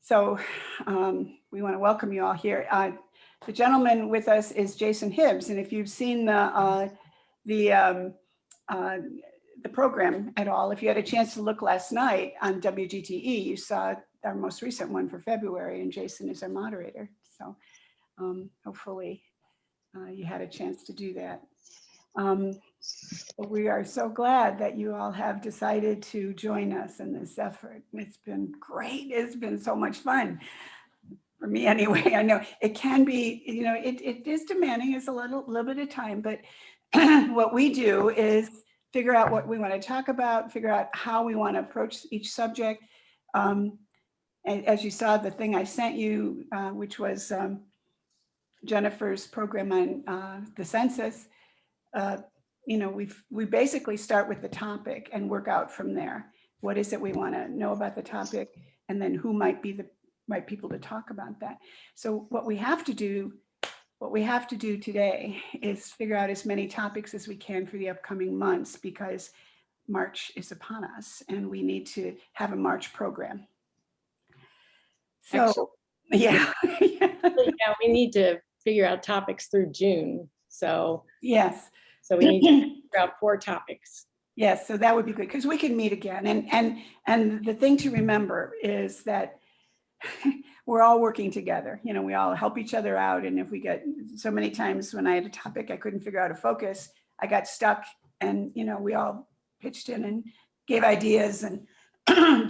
So we want to welcome you all here. The gentleman with us is Jason Hibbs, and if you've seen the program at all, if you had a chance to look last night on WGTE, you saw our most recent one for February, and Jason is our moderator. So hopefully you had a chance to do that. But we are so glad that you all have decided to join us in this effort. It's been great. It's been so much fun. For me anyway. I know it can be, you know, it is demanding. It's a little bit of time, but what we do is figure out what we want to talk about, figure out how we want to approach each subject. And as you saw, the thing I sent you, which was Jennifer's program on the census, you know, we basically start with the topic and work out from there. What is it we want to know about the topic, and then who might be the right people to talk about that. So what we have to do today is figure out as many topics as we can for the upcoming months, because March is upon us and we need to have a March program. So Excellent. yeah. Yeah, we need to figure out topics through June. So yes. So we need to figure out 4 topics. Yes, so that would be good, because we can meet again. And the thing to remember is that we're all working together. You know, we all help each other out. And if we get so many times when I had a topic I couldn't figure out how to focus, I got stuck, and, you know, we all pitched in and gave ideas. And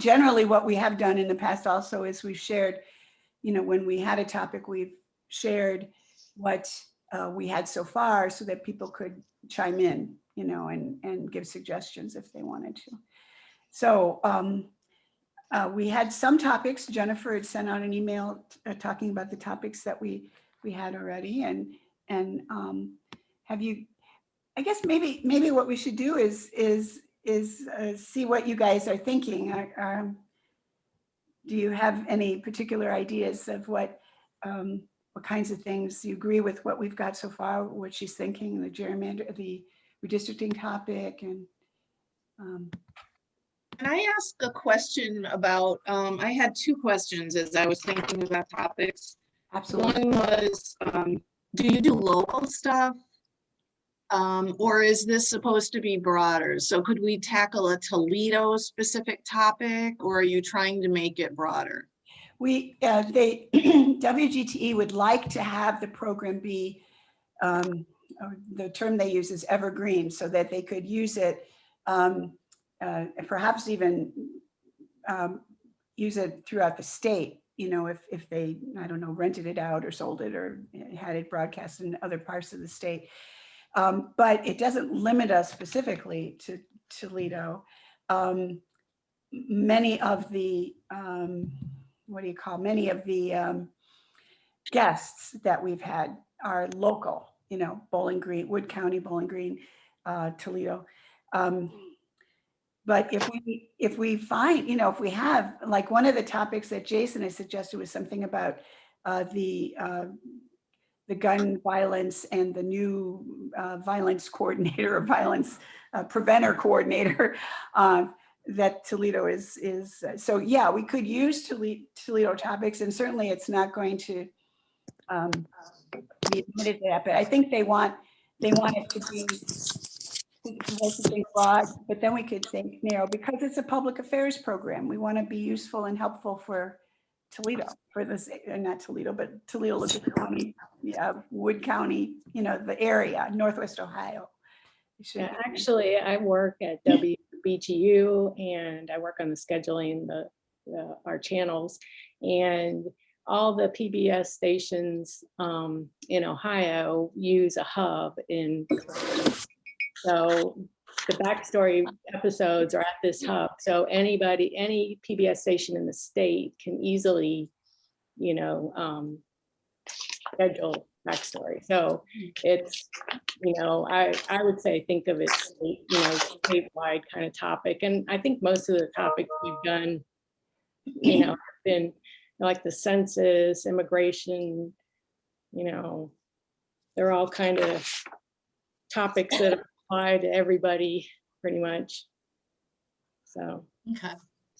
generally what we have done in the past also is we've shared, you know, when we had a topic, we've shared what we had so far so that people could chime in, you know, and give suggestions if they wanted to. So we had some topics. Jennifer had sent out an email talking about the topics that we had already, and have you? I guess maybe what we should do is see what you guys are thinking. Do you have any particular ideas of what kinds of things you agree with what we've got so far? What she's thinking, the gerrymander, the redistricting topic, and. Can I ask a question about, I had 2 questions as I was thinking about topics. Absolutely. One was, do you do local stuff? Or is this supposed to be broader? So could we tackle a Toledo specific topic, or are you trying to make it broader? WGTE would like to have the program be, the term they use is evergreen, so that they could use it, perhaps even use it throughout the state, you know, if they, I don't know, rented it out or sold it or had it broadcast in other parts of the state. But it doesn't limit us specifically to Toledo. Many of the, many of the guests that we've had are local, you know, Bowling Green, Wood County, Bowling Green, Toledo. But if we find, you know, if we have, like, one of the topics that Jason has suggested was something about the gun violence and the new violence coordinator or violence preventer coordinator that Toledo is. So yeah, we could use Toledo topics, and certainly it's not going to be admitted to that, but I think they want it to be broad, but then we could think narrow, because it's a public affairs program. We want to be useful and helpful for Toledo, for this, not Toledo, but Toledo, Lucas County, Wood County, you know, the area, Northwest Ohio. Yeah, actually, I work at WBGU, and I work on the scheduling, our channels, and all the PBS stations in Ohio use a hub in. So the backstory episodes are at this hub. So any PBS station in the state can easily, you know, schedule backstory. So it's, you know, I would say think of it, you know, statewide kind of topic. And I think most of the topics we've done, you know, have been like the census, immigration, you know, they're all kind of topics that apply to everybody pretty much. So Okay.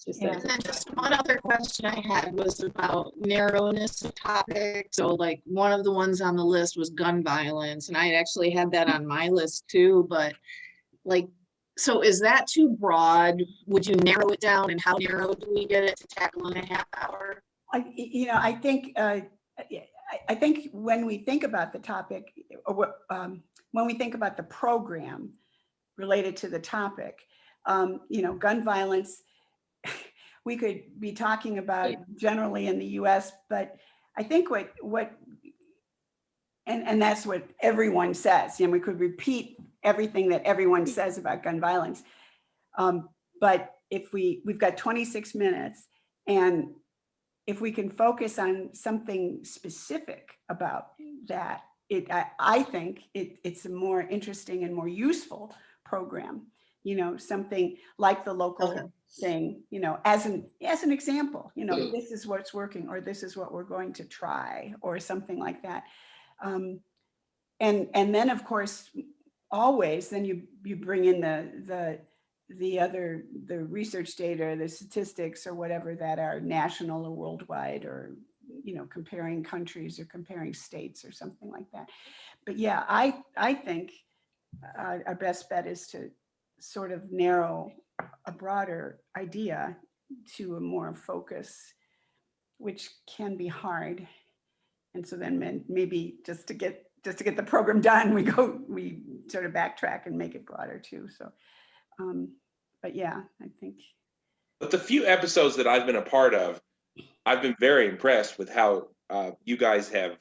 Just Yeah. that- And then just one other question I had was about narrowness of topic. So like one of the ones on the list was gun violence, and I actually had that on my list too, but like, so is that too broad? Would you narrow it down, and how narrow do we get it to tackle in a half hour? I think, I think when we think about the topic, or when we think about the program related to the topic, gun violence, we could be talking about generally in the US, but I think and that's what everyone says, we could repeat everything that everyone says about gun violence. But if we've got 26 minutes, and if we can focus on something specific about that, I think it's a more interesting and more useful program, something like the local Okay. thing, as an example, this is what's working, or this is what we're going to try, or something like that. And then of course, always, then you bring in the research data, the statistics or whatever that are national or worldwide, or, comparing countries or comparing states or something like that. But yeah, I think our best bet is to sort of narrow a broader idea to a more focus, which can be hard. And so then maybe just to get the program done, we sort of backtrack and make it broader too. So, but yeah, I think. But the few episodes that I've been a part of, I've been very impressed with how you guys have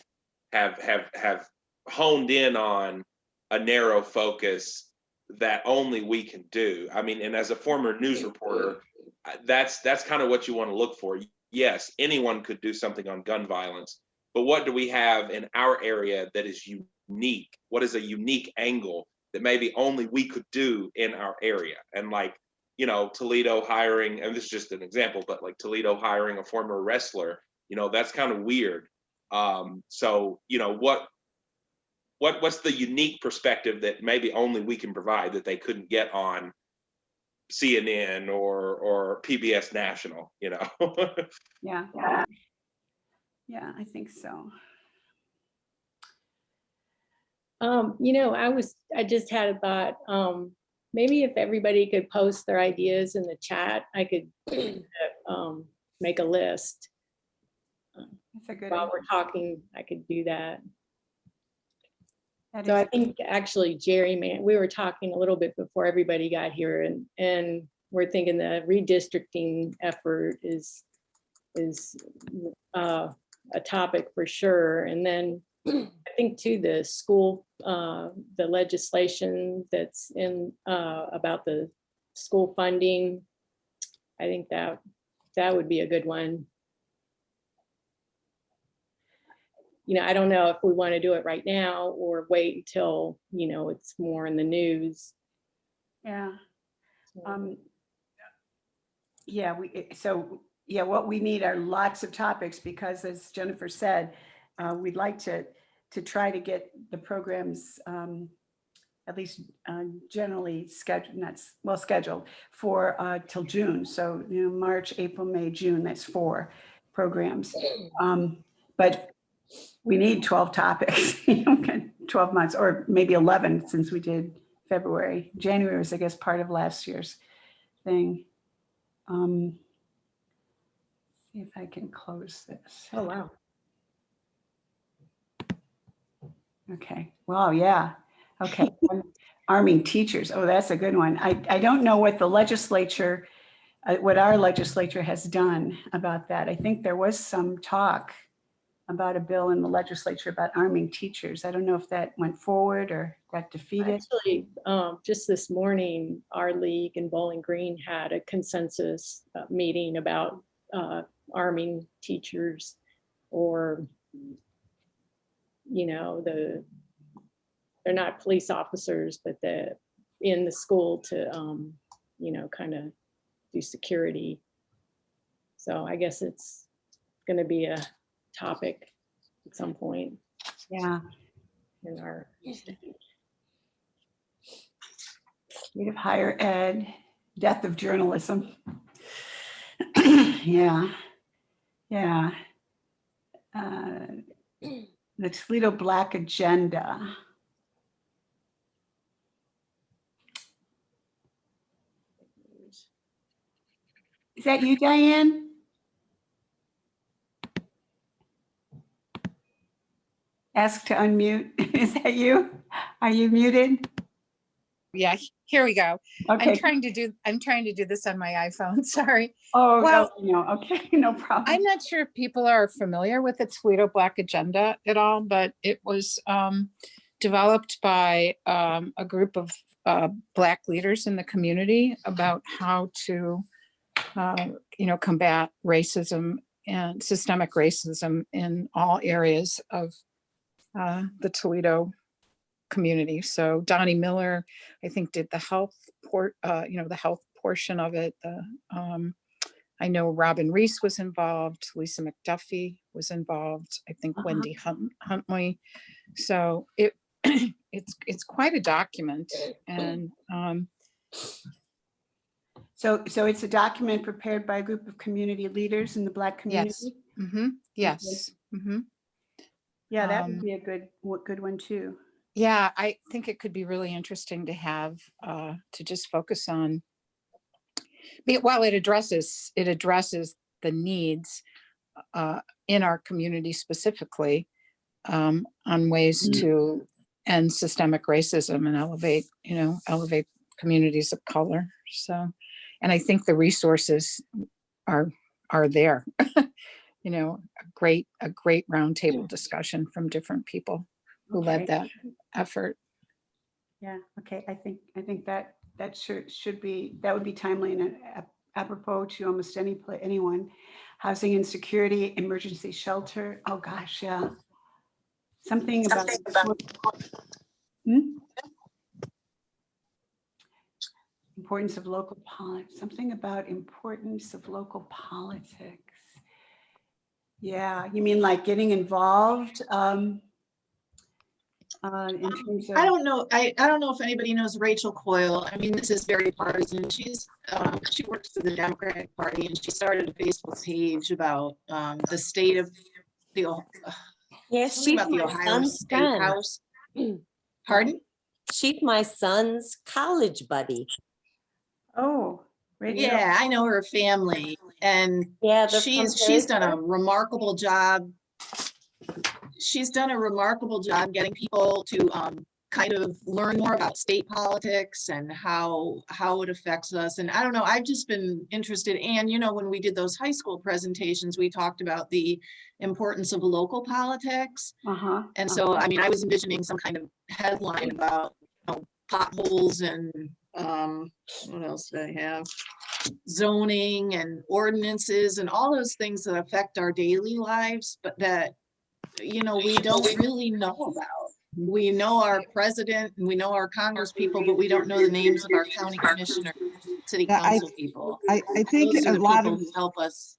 honed in on a narrow focus that only we can do. I mean, and as a former news reporter, that's kind of what you want to look for. Yes, anyone could do something on gun violence, but what do we have in our area that is unique? What is a unique angle that maybe only we could do in our area? And like, Toledo hiring, and this is just an example, but like Toledo hiring a former wrestler, that's kind of weird. So, what's the unique perspective that maybe only we can provide that they couldn't get on CNN or PBS National, Yeah. Yeah, I think so. I just had a thought, maybe if everybody could post their ideas in the chat, I could make a list. That's a good While idea. we're talking, I could do that. That So is- I think actually we were talking a little bit before everybody got here, and we're thinking the redistricting effort is a topic for sure. And then I think too, the school, the legislation that's in about the school funding, I think that would be a good one. I don't know if we want to do it right now or wait until, it's more in the news. Yeah. What we need are lots of topics, because as Jennifer said, we'd like to try to get the programs at least generally scheduled for till June. So, March, April, May, June, that's 4 programs. But we need 12 topics, 12 months, or maybe 11 since we did February. January was, I guess, part of last year's thing. See if I can close this. Oh, wow. Okay. Well, yeah. Okay. Arming teachers. Oh, that's a good one. I don't know what the legislature, what our legislature has done about that. I think there was some talk about a bill in the legislature about arming teachers. I don't know if that went forward or got defeated. Actually, just this morning, our league in Bowling Green had a consensus meeting about arming teachers, or, they're not police officers, but in the school to, kind of do security. So I guess it's going to be a topic at some point. Yeah. In our state. State of higher ed, death of journalism. Yeah, yeah. The Toledo Black Agenda. Is that you, Diane? Ask to unmute. Is that you? Are you muted? Yeah, here we go. Okay. I'm trying to do this on my iPhone. Sorry. Oh, Well, no. Okay, no problem. I'm not sure if people are familiar with the Toledo Black Agenda at all, but it was developed by a group of Black leaders in the community about how to, combat racism and systemic racism in all areas of the Toledo community. So Donnie Miller, I think, did the health the health portion of it. I know Robin Reese was involved. Lisa McDuffie was involved. I think Wendy Huntley. So it's quite a document, and So it's a document prepared by a group of community leaders in the Black community. yes. Yeah, that would be a good one too. Yeah, I think it could be really interesting to have to just focus on. Well, it addresses the needs in our community specifically on ways to end systemic racism and elevate communities of color. So, and I think the resources are there. A great roundtable discussion from different people who led that effort. Yeah. Okay. I think that should be, that would be timely and apropos to almost anyone. Housing insecurity, emergency shelter. Oh gosh, yeah. Something about importance of local politics. Something about importance of local politics. Yeah, you mean like getting involved in terms of. I don't know. I don't know if anybody knows Rachel Coyle. I mean, this is very partisan. She works for the Democratic Party, and she started a Facebook page about the state of the she's about the my Ohio son's State friend. House. Pardon? She's my son's college buddy. Oh, radio. Yeah, I know her family, and Yeah, she's done a remarkable job. She's done a remarkable job getting people to kind of learn more about state politics and how it affects us. And I don't know, I've just been interested. And, when we did those high school presentations, we talked about the importance of local politics. And so, I mean, I was envisioning some kind of headline about potholes and what else did I have? Zoning and ordinances and all those things that affect our daily lives, but that we don't really know about. We know our president and we know our Congress people, but we don't know the names of our county commissioner, city council people. I think Those are a the lot people of who help us.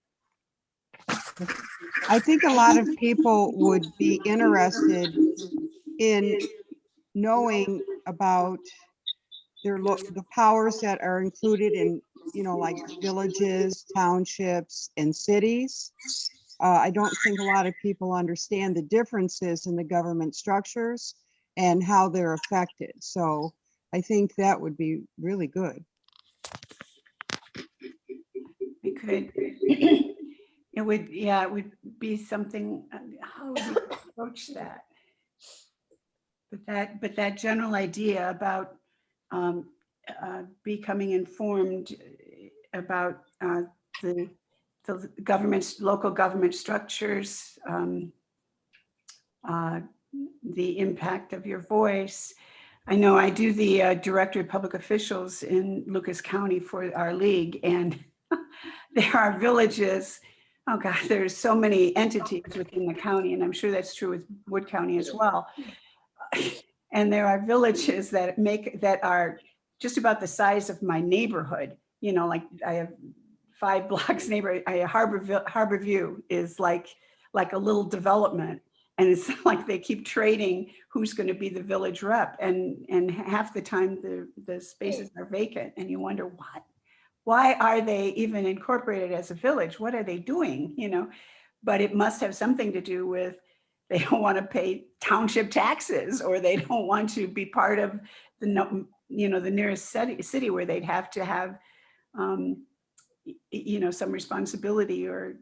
I think a lot of people would be interested in knowing about the powers that are included in, like villages, townships, and cities. I don't think a lot of people understand the differences in the government structures and how they're affected. So I think that would be really good. We could. It would be something. How would we approach that? But that general idea about becoming informed about the local government structures, the impact of your voice. I know I do the director of public officials in Lucas County for our league, and there are villages. Oh God, there's so many entities within the county, and I'm sure that's true with Wood County as well. And there are villages that are just about the size of my neighborhood. Like I have 5 blocks neighbor. Harbor View is like a little development, and it's like they keep trading who's going to be the village rep, and half the time the spaces are vacant, and you wonder why are they even incorporated as a village? What are they doing, you know? But it must have something to do with they don't want to pay township taxes, or they don't want to be part of the, you know, the nearest city where they'd have to have, you know, some responsibility, or,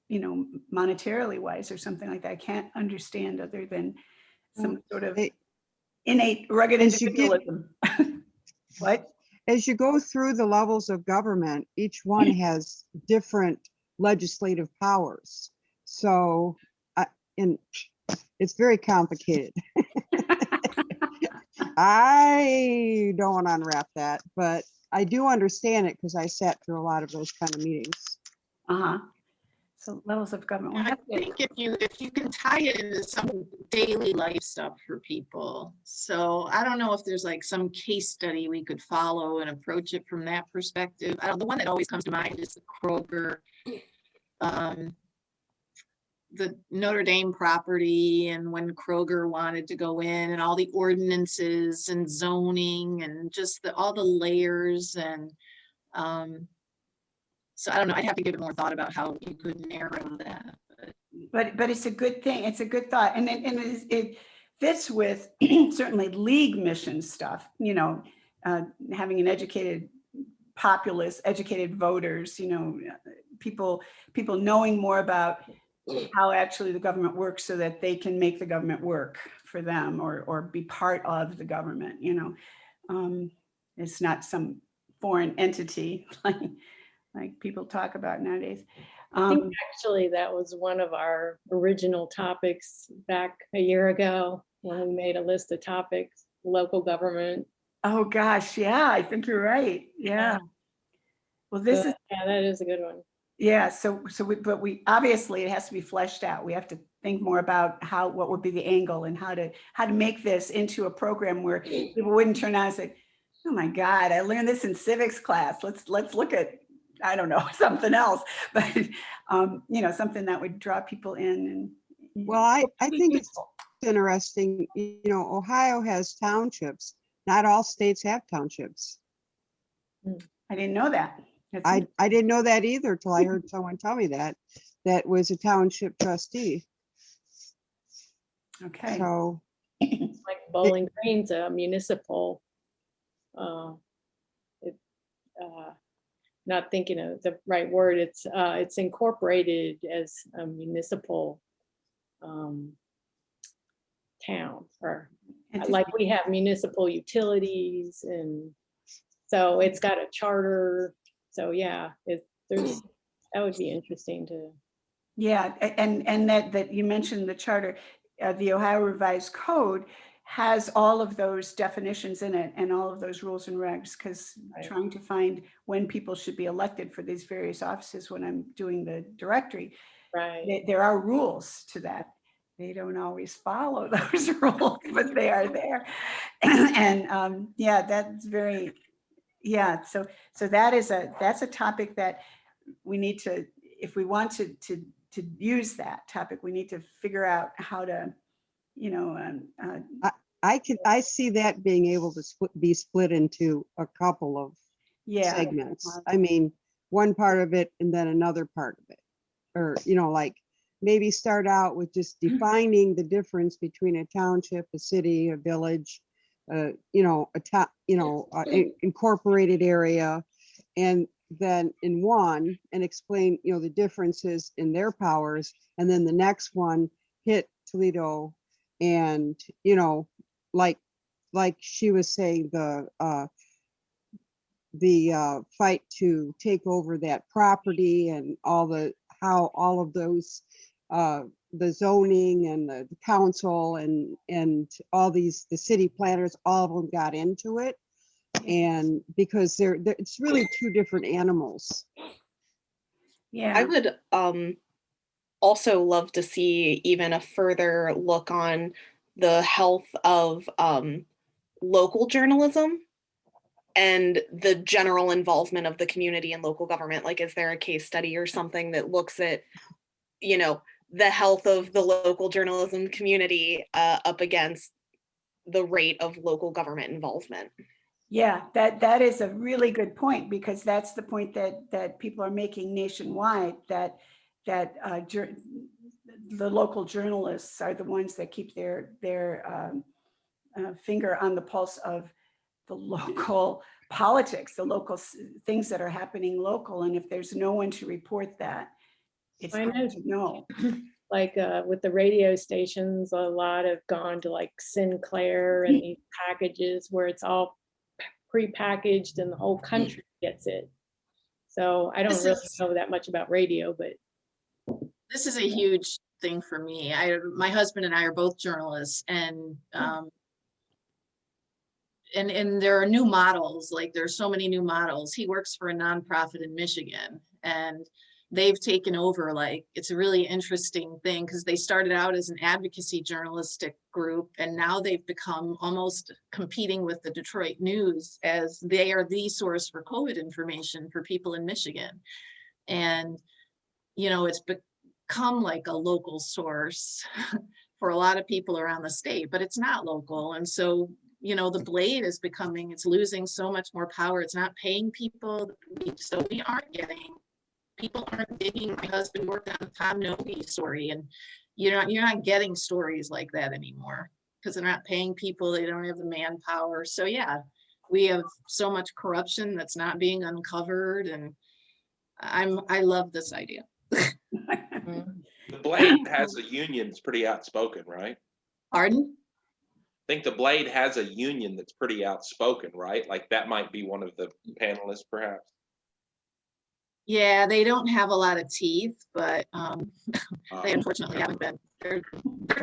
you know, monetarily wise or something like that. I can't understand other than some sort of Hey, innate rugged as you get- individualism. What? As you go through the levels of government, each one has different legislative powers. So, and it's very complicated. I don't want to unwrap that, but I do understand it because I sat through a lot of those kind of meetings. Uh-huh. So levels of government. We'll I have to- think if you can tie it into some daily life stuff for people. So I don't know if there's like some case study we could follow and approach it from that perspective. I don't, the one that always comes to mind is the Kroger, the Notre Dame property, and when Kroger wanted to go in, and all the ordinances and zoning and just all the layers, and so I don't know, I'd have to give it more thought about how you could narrow that. But it's a good thing. It's a good thought. And it fits with certainly league mission stuff, you know, having an educated populace, educated voters, you know, people knowing more about how actually the government works so that they can make the government work for them, or be part of the government, you know. It's not some foreign entity like people talk about nowadays. I think actually that was one of our original topics back a year ago when we made a list of topics, local government. Oh gosh, yeah, I think you're right. Yeah. Well, this is, Yeah, that is a good one. yeah, but we obviously it has to be fleshed out. We have to think more about what would be the angle, and how to make this into a program where people wouldn't turn out and say, oh my God, I learned this in civics class. Let's look at, I don't know, something else, but you know, something that would draw people in. And Well, I be think it's useful. interesting, you know, Ohio has townships. Not all states have townships. I didn't know that. That's I didn't know that either till I heard someone tell me that was a township trustee. okay. So Like Bowling Green's a municipal. Not thinking of the right word. It's incorporated as a municipal town, or like we have municipal utilities, and so it's got a charter. So yeah, that would be interesting to. Yeah, and that you mentioned the charter, the Ohio Revised Code has all of those definitions in it, and all of those rules and regs, because Right. trying to find when people should be elected for these various offices, when I'm doing the directory, Right. there are rules to that. They don't always follow those rules, but they are there. And yeah, that's very, yeah. So that's a topic that we need to, if we want to use that topic, we need to figure out how to, you know, I see that being able to be split into a couple of yeah. segments. I mean, one part of it and then another part of it, or, you know, like maybe start out with just defining the difference between a township, a city, a village, you know, incorporated area, and then in one, and explain, you know, the differences in their powers, and then the next one hit Toledo, and, you know, like she was saying, the fight to take over that property, and how all of those, the zoning and the council and all these, the city planners, all of them got into it. And because it's really two different animals. Yeah. I would also love to see even a further look on the health of local journalism and the general involvement of the community and local government. Like, is there a case study or something that looks at, you know, the health of the local journalism community up against the rate of local government involvement? Yeah, that is a really good point, because that's the point that people are making nationwide, that the local journalists are the ones that keep their finger on the pulse of the local politics, the local things that are happening local. And if there's no one to report that, it's I hard know. to know. Like with the radio stations, a lot have gone to like Sinclair and these packages where it's all pre-packaged and the whole country gets it. So I don't This really is- know that much about radio, but This is a huge thing for me. My husband and I are both journalists, and there are new models, like there's so many new models. He works for a nonprofit in Michigan, and they've taken over. Like, it's a really interesting thing because they started out as an advocacy journalistic group, and now they've become almost competing with the Detroit News as they are the source for COVID information for people in Michigan. And, you know, it's become like a local source for a lot of people around the state, but it's not local. And so, you know, the Blade is becoming, it's losing so much more power. It's not paying people. So we aren't getting, people aren't digging. My husband worked on the Tom Novi story, and you're not getting stories like that anymore because they're not paying people. They don't have the manpower. So yeah, we have so much corruption that's not being uncovered. And I love this idea. The Blade has a union that's pretty outspoken, right? Pardon? I think the Blade has a union that's pretty outspoken, right? Like that might be one of the panelists, perhaps. Yeah, they don't have a lot of teeth, but they unfortunately haven't been. They're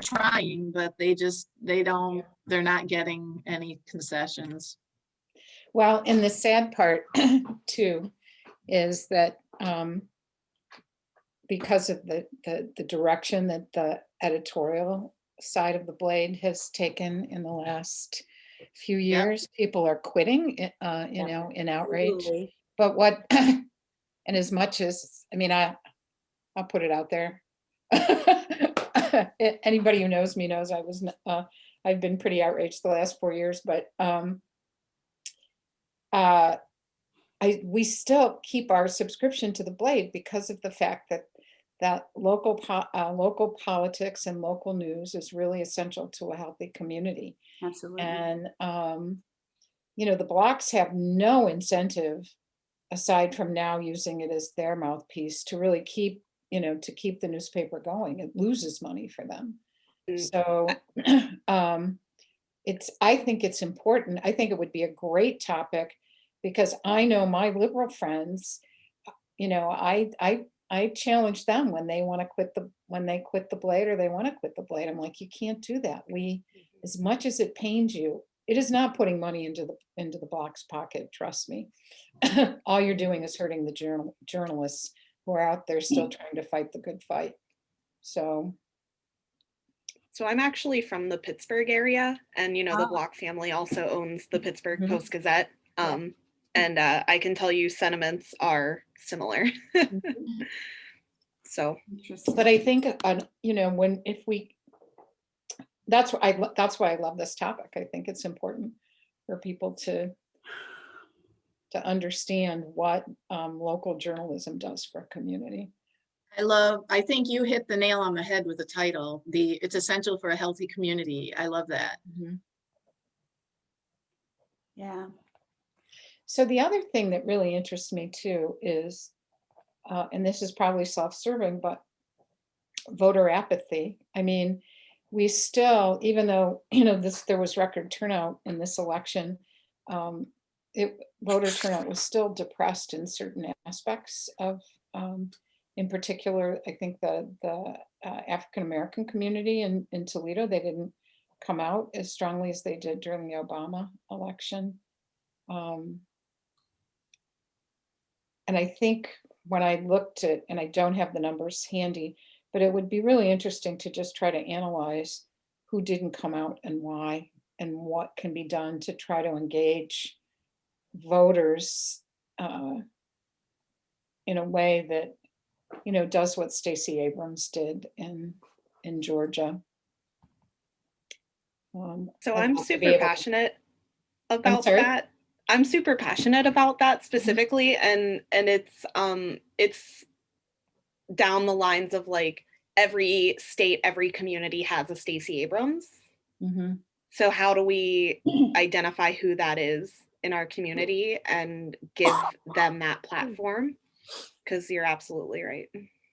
trying, but they're not getting any concessions. Well, and the sad part too is that because of the direction that the editorial side of the Blade has taken in the last few years, people are quitting, you know, in outrage. Absolutely. But what, and as much as, I mean, I'll put it out there. Anybody who knows me knows I've been pretty outraged the last 4 years, but we still keep our subscription to the Blade because of the fact that local politics and local news is really essential to a healthy community. Absolutely. And you know, the blocks have no incentive aside from now using it as their mouthpiece to really keep, you know, to keep the newspaper going. It loses money for them. So I think it's important. I think it would be a great topic because I know my liberal friends, you know, I challenge them when they want to quit the Blade or they want to quit the Blade. I'm like, you can't do that. As much as it pains you, it is not putting money into the Block's pocket. Trust me. All you're doing is hurting the journalists who are out there still trying to fight the good fight. So I'm actually from the Pittsburgh area, and you know, the Block family also owns the Pittsburgh Post-Gazette. And I can tell you sentiments are similar. So, but I think, you know, that's why I love this topic. I think it's important for people to understand what local journalism does for a community. I think you hit the nail on the head with the title. It's essential for a healthy community. I love that. Yeah. So the other thing that really interests me too is, and this is probably self-serving, but voter apathy. I mean, we still, even though, you know, there was record turnout in this election, voter turnout was still depressed in certain aspects of, in particular, I think the African-American community in Toledo, they didn't come out as strongly as they did during the Obama election. And I think when I looked at, and I don't have the numbers handy, but it would be really interesting to just try to analyze who didn't come out and why, and what can be done to try to engage voters in a way that, you know, does what Stacey Abrams did in Georgia. so I'm super passionate about that. I'm super passionate about that specifically, and it's down the lines of like every state, every community has a Stacey Abrams. Mhm. So how do we identify who that is in our community and give them that platform? Because you're absolutely right.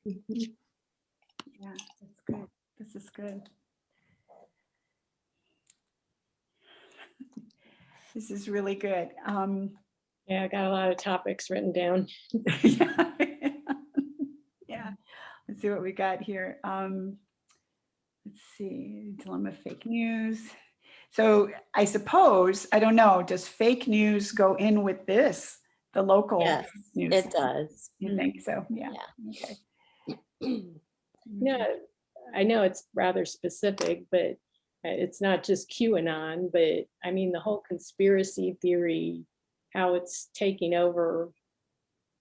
Yeah, that's good. This is good. This is really good. Yeah, I got a lot of topics written down. Yeah. Yeah. Let's see what we got here. Let's see, dilemma of fake news. So I suppose, I don't know, does fake news go in with this, the local Yes, news? it does. You think so? Yeah. Yeah. Okay. Yeah, I know it's rather specific, but it's not just QAnon, but I mean, the whole conspiracy theory, how it's taking over,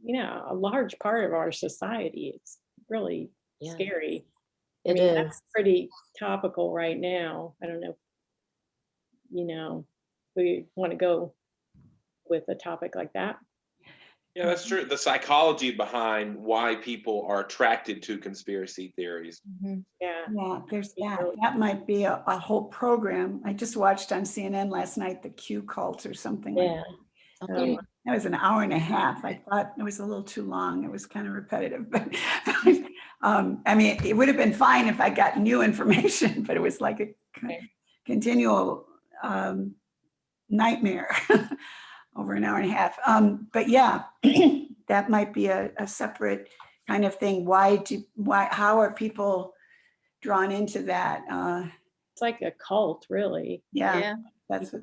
a large part of our society. It's really Yeah. scary. I It mean, that's is. pretty topical right now. I don't know, we want to go with a topic like that. Yeah, that's true. The psychology behind why people are attracted to conspiracy theories. Mhm. Yeah. Yeah, there's Be that. really- That might be a whole program. I just watched on CNN last night, the Q cult or something like Yeah. Um, that was an hour and a half. I thought it was a little too long. It was kind of repetitive, but I mean, it would have been fine if I got new information, but it was like a continual nightmare over an hour and a half. But yeah, that might be a separate kind of thing. How are people drawn into that? It's like a cult, really. Yeah, that's what.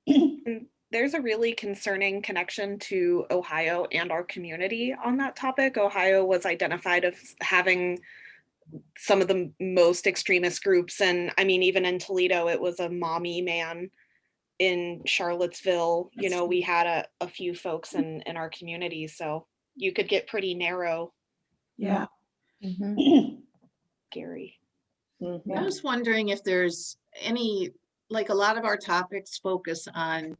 And there's a really concerning connection to Ohio and our community on that topic. Ohio was identified as having some of the most extremist groups. And I mean, even in Toledo, it was a mommy man. In Charlottesville, we had a few folks in our community. So you could get pretty narrow, Yeah. Mhm. Gary. Mhm. I was wondering if there's any, like a lot of our topics focus on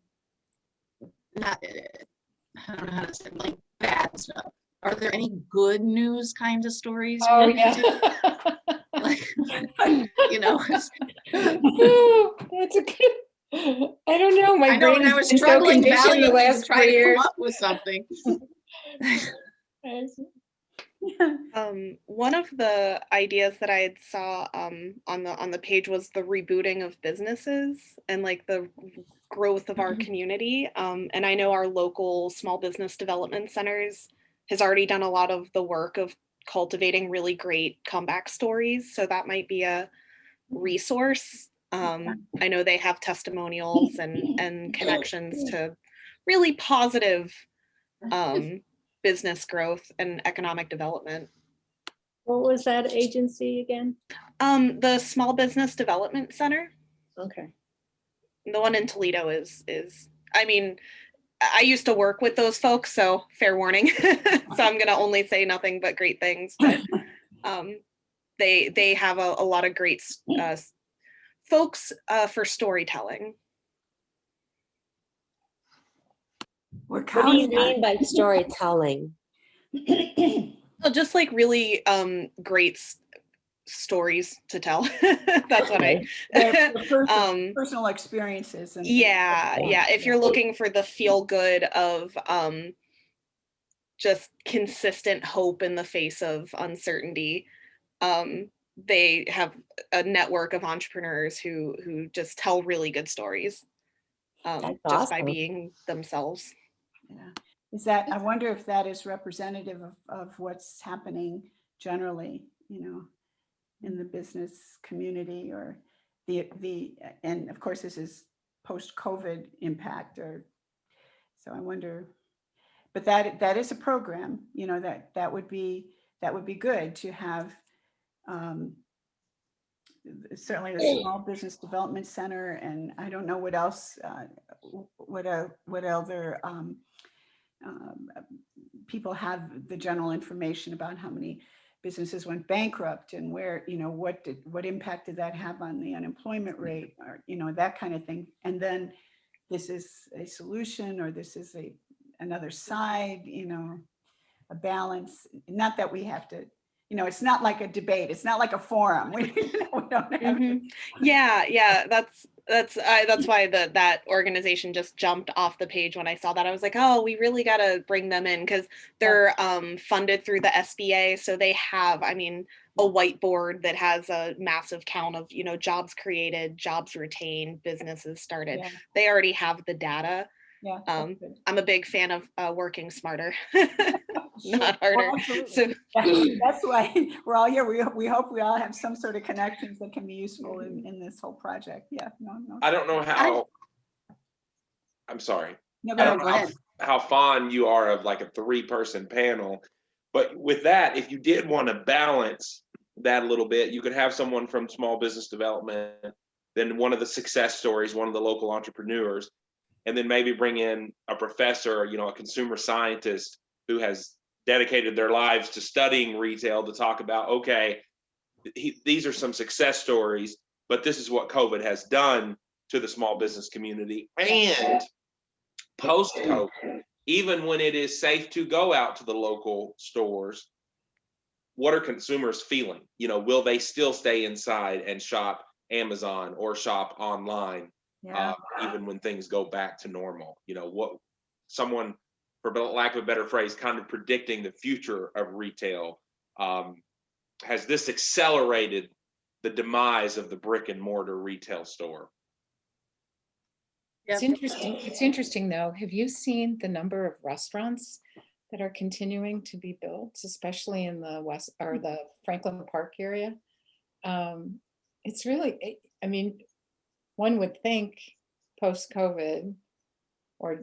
not, I don't know how to say, like bad stuff. Are there any good news kind of stories? Oh, we yeah. need to- Like, Ooh, that's a good. I don't know. My I know, brain and I has was been so struggling conditioned the valiantly to last try 3 to come years. up with something. One of the ideas that I had saw on the page was the rebooting of businesses and like the growth of our community. And I know our local small business development centers has already done a lot of the work of cultivating really great comeback stories. So that might be a resource. I know they have testimonials and connections to really positive business growth and economic development. What was that agency again? The Small Business Development Center, Okay. the one in Toledo is I mean, I used to work with those folks, so fair warning. So I'm gonna only say nothing but great things. But they have a lot of great folks for storytelling. We're What do you counting mean by storytelling? So just like really great stories to tell. That's what I. personal experiences. And Yeah. If you're looking for the feel good of just consistent hope in the face of uncertainty, they have a network of entrepreneurs who just tell really good stories just by awesome. being themselves. Yeah. I wonder if that is representative of what's happening generally, in the business community, or and of course this is post-COVID impact, so I wonder, but that is a program, that would be good to have. Certainly the Small Business Development Center, and I don't know what else, what other people have the general information about how many businesses went bankrupt and where, what impact did that have on the unemployment rate, or, that kind of thing. And then this is a solution or this is another side, a balance. Not that we have to, it's not like a debate. It's not like a forum. We don't have. Mhm. Yeah, that's why that organization just jumped off the page when I saw that. I was like, oh, we really got to bring them in because they're funded through the SBA, so they have, I mean, a whiteboard that has a massive count of jobs created, jobs retained, businesses started. Yeah. They already have the data. Yeah, I'm a big fan of working smarter, sure. not harder. Well, So that's why we're all here. We hope we all have some sort of connections that can be useful in this whole project. Yeah, no. I don't know how, I'm sorry. No, I go don't ahead. know how fond you are of like a 3-person panel, but with that, if you did want to balance that a little bit, you could have someone from small business development, then one of the success stories, one of the local entrepreneurs, and then maybe bring in a professor, a consumer scientist who has dedicated their lives to studying retail to talk about, okay, these are some success stories, but this is what COVID has done to the small business community. And post-COVID, even when it is safe to go out to the local stores, what are consumers feeling? Will they still stay inside and shop Amazon or shop online? Yeah. Even when things go back to normal, what someone, for lack of a better phrase, kind of predicting the future of retail. Has this accelerated the demise of the brick and mortar retail store? It's interesting. It's interesting though. Have you seen the number of restaurants that are continuing to be built, especially in the West or the Franklin Park area? It's really, I mean, one would think post-COVID or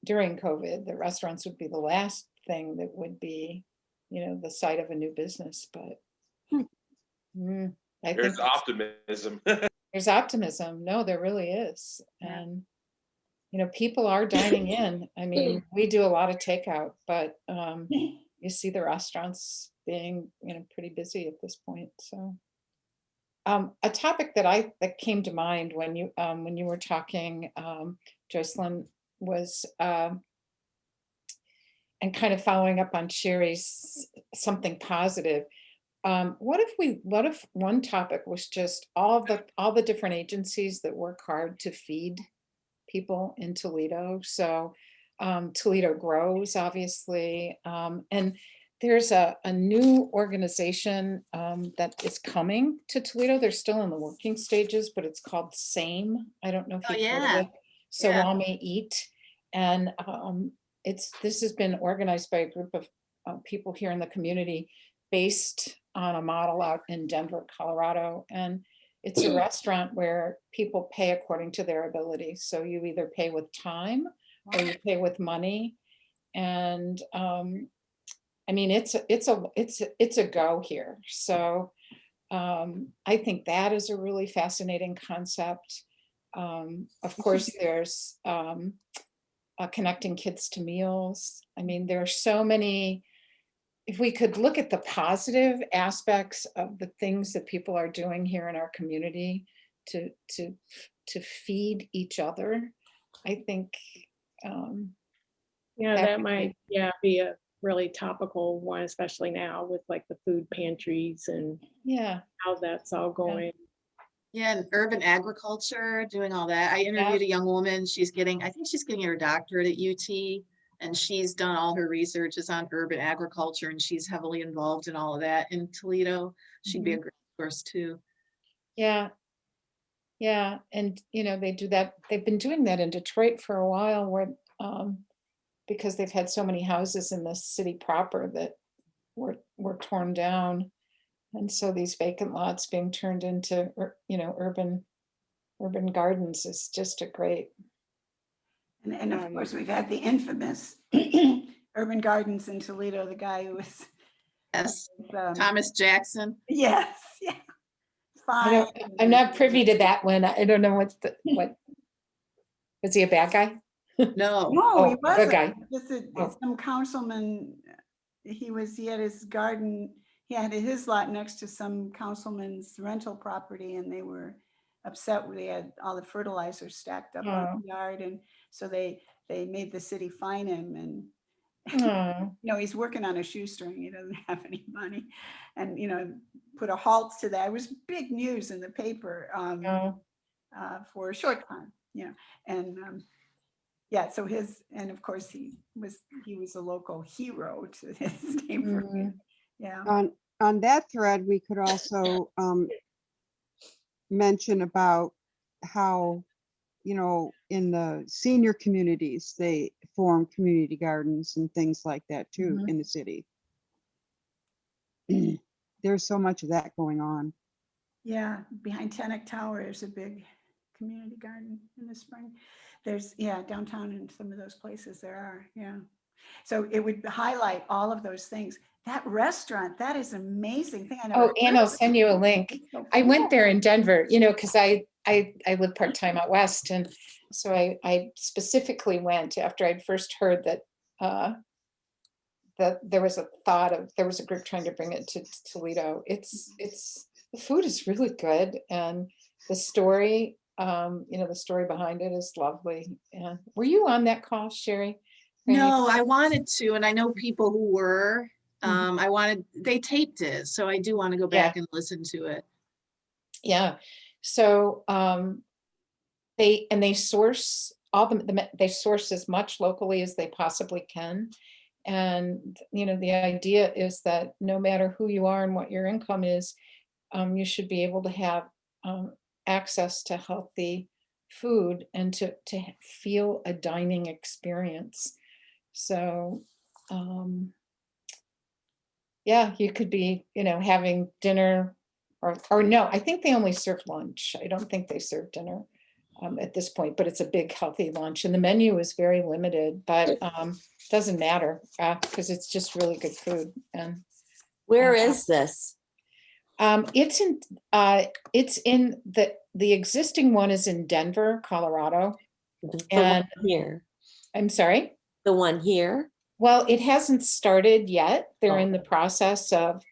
during COVID, the restaurants would be the last thing that would be, the site of a new business, but I There's think optimism. there's optimism. No, there really is. Yeah. And, people are dining in. I mean, we do a lot of takeout, but you see the restaurants being, pretty busy at this point. So a topic that came to mind when you were talking, Jocelyn, was and kind of following up on Sherry's something positive. What if one topic was just all the different agencies that work hard to feed people in Toledo? So Toledo Grows, obviously, and there's a new organization that is coming to Toledo. They're still in the working stages, but it's called SAME. I don't know if you've heard of it. So Yeah. Wame Eat. And this has been organized by a group of people here in the community based on a model out in Denver, Colorado. And it's a restaurant where people pay according to their ability. So you either pay with time or you pay with money. And I mean, it's a go here. So I think that is a really fascinating concept. Of course, there's connecting kids to meals. I mean, there are so many. If we could look at the positive aspects of the things that people are doing here in our community to feed each other, I think. That might be a really topical one, especially now with like the food pantries and how that's all going. Yeah, and urban agriculture, doing all that. I interviewed a young woman. I think she's getting her doctorate at UT, and she's done all her researches on urban agriculture, and she's heavily involved in all of that in Toledo. She'd be a great source too. Yeah. And they do that. They've been doing that in Detroit for a while, where because they've had so many houses in the city proper that were torn down. And so these vacant lots being turned into, urban gardens is just a great. And of course, we've had the infamous urban gardens in Toledo, the guy who was. Yes, Thomas Jackson. Yes, yeah. Fine. I'm not privy to that one. I don't know what was he a bad guy? No, No, he wasn't. Good guy. Some councilman, he had his garden, he had his lot next to some councilman's rental property, and they were upset. They had all the fertilizer stacked up on Oh. the yard, and so they made the city fine him. And Oh. he's working on a shoestring. He doesn't have any money, and put a halt to that. It was big news in the paper Oh. for a short time. And yeah, so and of course he was a local hero to his neighborhood. Mm. Yeah. On that thread, we could also mention about how, in the senior communities, they form community gardens and things like that too Mhm. in the city. There's so much of that going on. Yeah, behind Tennick Tower, there's a big community garden in the spring. There's, downtown in some of those places there are, yeah. So it would highlight all of those things. That restaurant, that is amazing thing. I never Oh, and heard I'll of it. send you a link. It's so I cool. went there in Denver, because I live part-time out west. And so I specifically went after I'd first heard that there was a group trying to bring it to Toledo. The food is really good, and the story, the story behind it is lovely. And were you on that call, Sherry? No, I wanted to, and I know people who were. Mhm. They taped it, so I do want to go Yeah. back and listen to it. Yeah. So they source they source as much locally as they possibly can. And the idea is that no matter who you are and what your income is, you should be able to have access to healthy food and to feel a dining experience. So yeah, you could be, having dinner or no, I think they only serve lunch. I don't think they serve dinner at this point, but it's a big healthy lunch, and the menu is very limited, but doesn't matter because it's just really good food. And Where is this? it's in the existing one is in Denver, Colorado. The And one here. I'm sorry. The one here. Well, it hasn't started yet. They're Oh. in the process of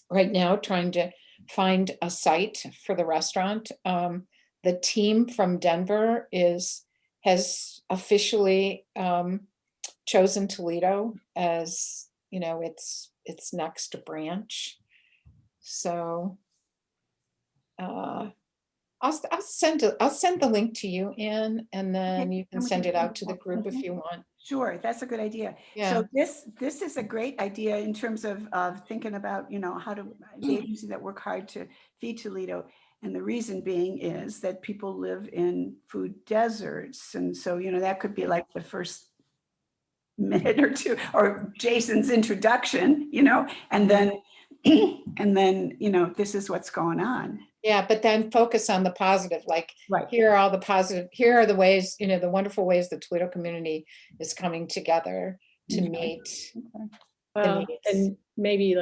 right now trying to find a site for the restaurant. The team from Denver has officially chosen Toledo as its next branch. So I'll send the link to you, Ann, and then Okay, you can and we send can it out to the talk. group if Mhm. you want. Sure, that's a good idea. Yeah. So this is a great idea in terms of thinking about, how to, the agency that work hard to feed Toledo. And the reason being is that people live in food deserts. And so, that could be like the first minute or two, or Jason's introduction, and then, this is what's going on. Yeah, but then focus on the positive, like Right. here are the ways, the wonderful ways the Toledo community is coming together to meet. Okay. Well, needs. and maybe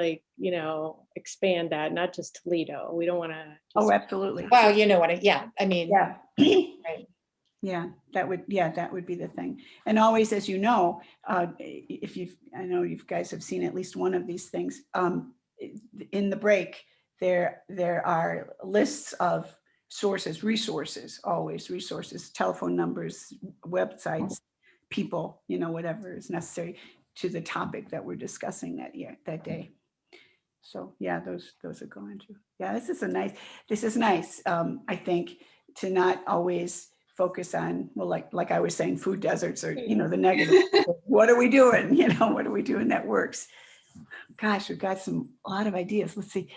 expand that, not just Toledo. We don't want to. Oh, absolutely. Well, you know what, I mean, Yeah. right. Yeah, that would be the thing. And always, as you know, I know you guys have seen at least one of these things, in the break, there are lists of resources, always resources, telephone numbers, websites, people, whatever is necessary to the topic that we're discussing that day. So yeah, those are going to, yeah, this is nice. I think to not always focus on, well, like I was saying, food deserts or, the negative. What are we doing? What are we doing that works? Gosh, we've got a lot of ideas. Let's see.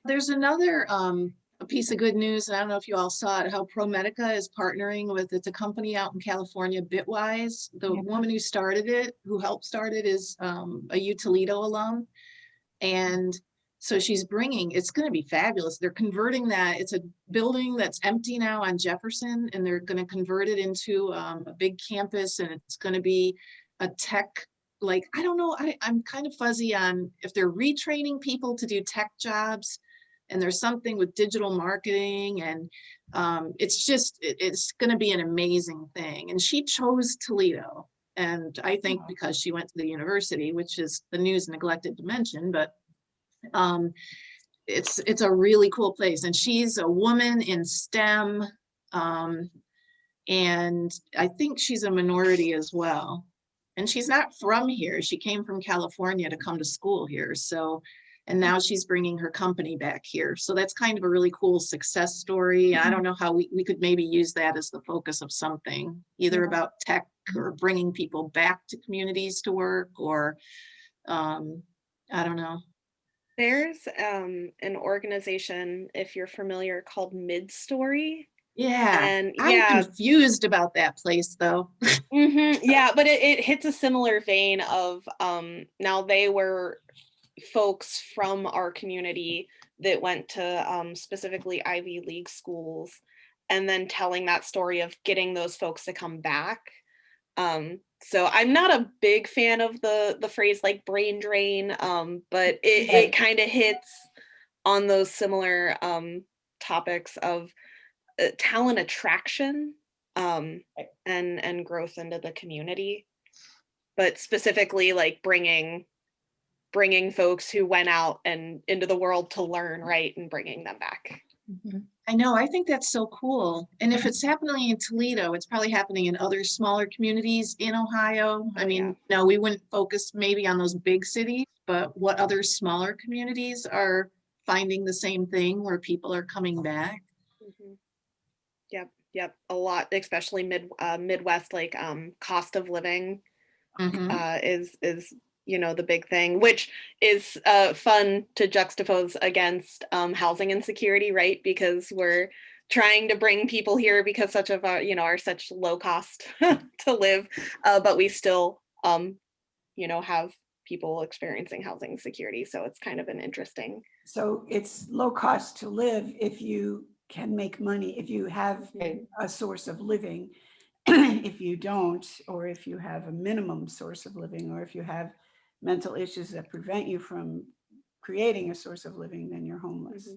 There's another a piece of good news, and I don't know if you all saw it, how ProMedica is partnering with, it's a company out in California, Bitwise. The Yeah. woman who helped start it is a U Toledo alum. And so she's it's going to be fabulous. They're converting that. It's a building that's empty now on Jefferson, and they're going to convert it into a big campus, and it's going to be a tech, I don't know, I'm kind of fuzzy on if they're retraining people to do tech jobs, and there's something with digital marketing, and it's going to be an amazing thing. And she chose Toledo. And I think because she went to the university, which is the news neglected to mention, but it's a really cool place, and she's a woman in STEM. And I think she's a minority as well. And she's not from here. She came from California to come to school here. So, and now she's bringing her company back here. So that's kind of a really cool success story. I don't know how we could maybe use that as the focus of something, either about tech or bringing people back to communities to work, or I don't know. There's an organization, if you're familiar, called Midstory. Yeah, And I'm yeah, confused about that place though. yeah, but it hits a similar vein of now they were folks from our community that went to specifically Ivy League schools, and then telling that story of getting those folks to come back. So I'm not a big fan of the phrase like brain drain, but it kind of hits on those similar topics of talent attraction and growth into the community, but specifically like bringing folks who went out and into the world to learn, right, and bringing them back. I know, I think that's so cool. And if it's happening in Toledo, it's probably happening in other smaller communities in Ohio. I mean, no, we wouldn't focus maybe on those big cities, but what other smaller communities are finding the same thing where people are coming back? Yep, a lot, especially Midwest, like cost of living is the big thing, which is fun to juxtapose against housing insecurity, right? Because we're trying to bring people here because such of our are such low cost to live, but we still have people experiencing housing insecurity. So it's kind of an interesting. So it's low cost to live if you can make money, if you have a source of living. If you don't, or if you have a minimum source of living, or if you have mental issues that prevent you from creating a source of living, then you're homeless.